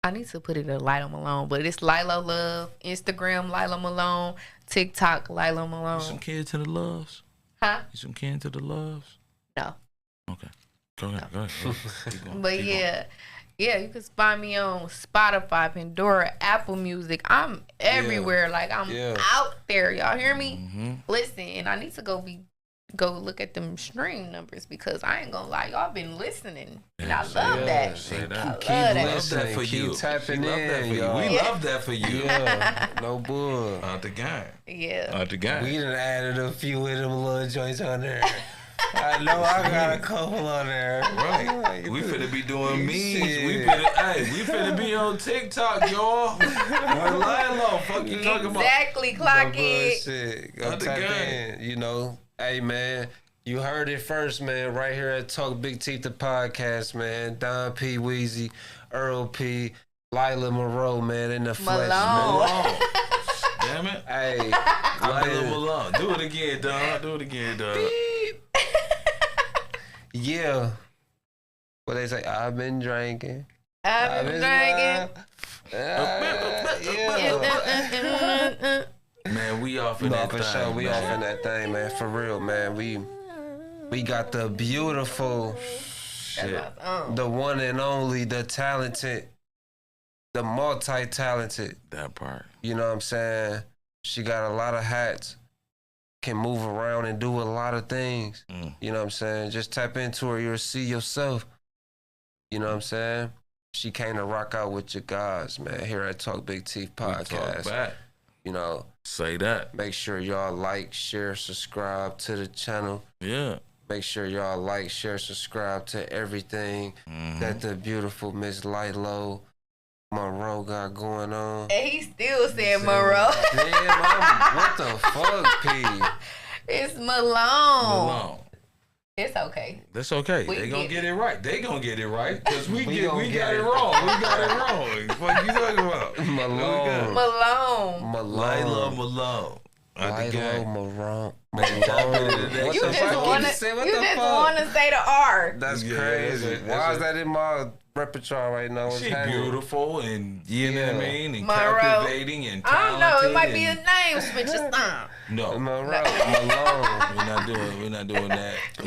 I need to put it in LYLO Malone, but it's LYLO Love, Instagram LYLO Malone, TikTok LYLO Malone. You some kids to the loves? Huh? You some kids to the loves? No. Okay. Go ahead. Keep going, But keep yeah, you can find me on Spotify, Pandora, Apple Music. I'm everywhere. Like I'm out there. Y'all hear me? Mm-hmm. Listen, and I need to go look at them stream numbers because I ain't gonna lie, y'all been listening, and I love that. Say that. I love Keep that. listening, for keep you. tapping We love that in, for you. y'all. We love that for you. Yeah, no bull. Out the game. Yeah. Out the game. We done added a few of them little joints on there. I know I got a couple on there. Right. We finna be doing memes. Shit. We finna be on TikTok, y'all. LYLO, fuck you talking about? Exactly, clock No it. bullshit. Go Out the type game. in. You know, hey man, you heard it first, man. Right here at Talk Big Teeth, the podcast, man. Don P, Weezy, Earl P, Lila Monroe, man, in the flesh, Malone. man. Damn it. Hey, LYLO Malone. Do it again, dog. Do it again, dog. yeah. What they say? I've been drinking. I've been drinking. Yeah. Man, we off in No, that for thing, sure. We man. off in that thing, man. For real, man. We got the beautiful, Shit. the one and only, the talented, the multi-talented. That part. You know what I'm saying? She got a lot of hats, can move around and do a lot of things. You know what I'm saying? Just tap into her, you'll see yourself. You know what I'm saying? She came to rock out with your guys, man, here at Talk Big Teeth We talk Podcast. back. You know, Say that. make sure y'all like, share, subscribe to the channel. Yeah. Make sure y'all like, share, subscribe to everything that the beautiful Miss LYLO Monroe got going on. And he still said Monroe. Damn, what the fuck, P? It's Malone. Malone. It's okay. That's okay. We They gonna get get it right. They gonna get it right. Because we We gonna got get it it. wrong. We got it wrong. What you talking about? Malone. Malone. LYLO Malone. Out the LYLO game. Monroe. Tap into that What You the shit. just fuck? wanna Say what you the just fuck? wanna say the R. That's Yeah, crazy. that's it, Why that's is that in my repertoire right now? What's She happening? beautiful and you know what I Yeah. mean, and Monroe. captivating and I talented. don't know. It might be a and- name switch or something. No, Monroe. Malone. we're not doing that. we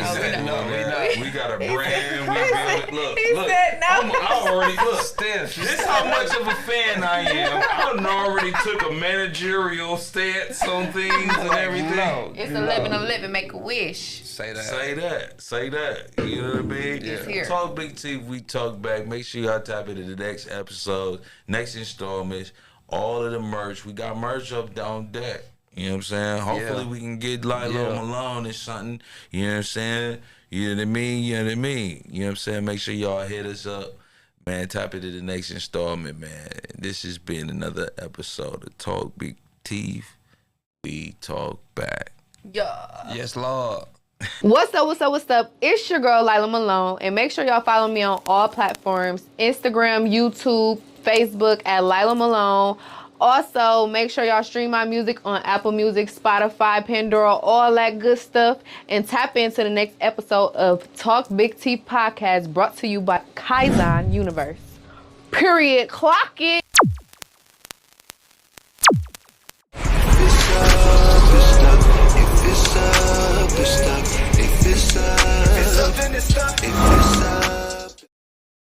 We got a not. brand. We build it. Look, He look. said no. I already look. Stiff. This is how much of a fan I am. I done already took a managerial stance on things and everything. No. It's 11:11. Make a wish. Say that. Say that. You know what I mean? It's here. Talk Big T, we talk back. Make sure y'all tap into the next episode, next installments, all of the merch. We got merch up down deck. You know what I'm saying? Hopefully we can get LYLO Malone or something. You know what I'm saying? You know what I mean? You know what I mean? You know what I'm saying? Make sure y'all hit us up. Man, tap into the next installment, man. This has been another episode of Talk Big Teeth. We talk back. Yeah. Yes, Lord. What's up? It's your girl, LYLO Malone. And make sure y'all follow me on all platforms. Instagram, YouTube, Facebook at LYLO Malone. Also, make sure y'all stream my music on Apple Music, Spotify, Pandora, all that good stuff. And tap into the next episode of Talk Big Teeth Podcast brought to you by Kaizen Universe. Period. Clock it.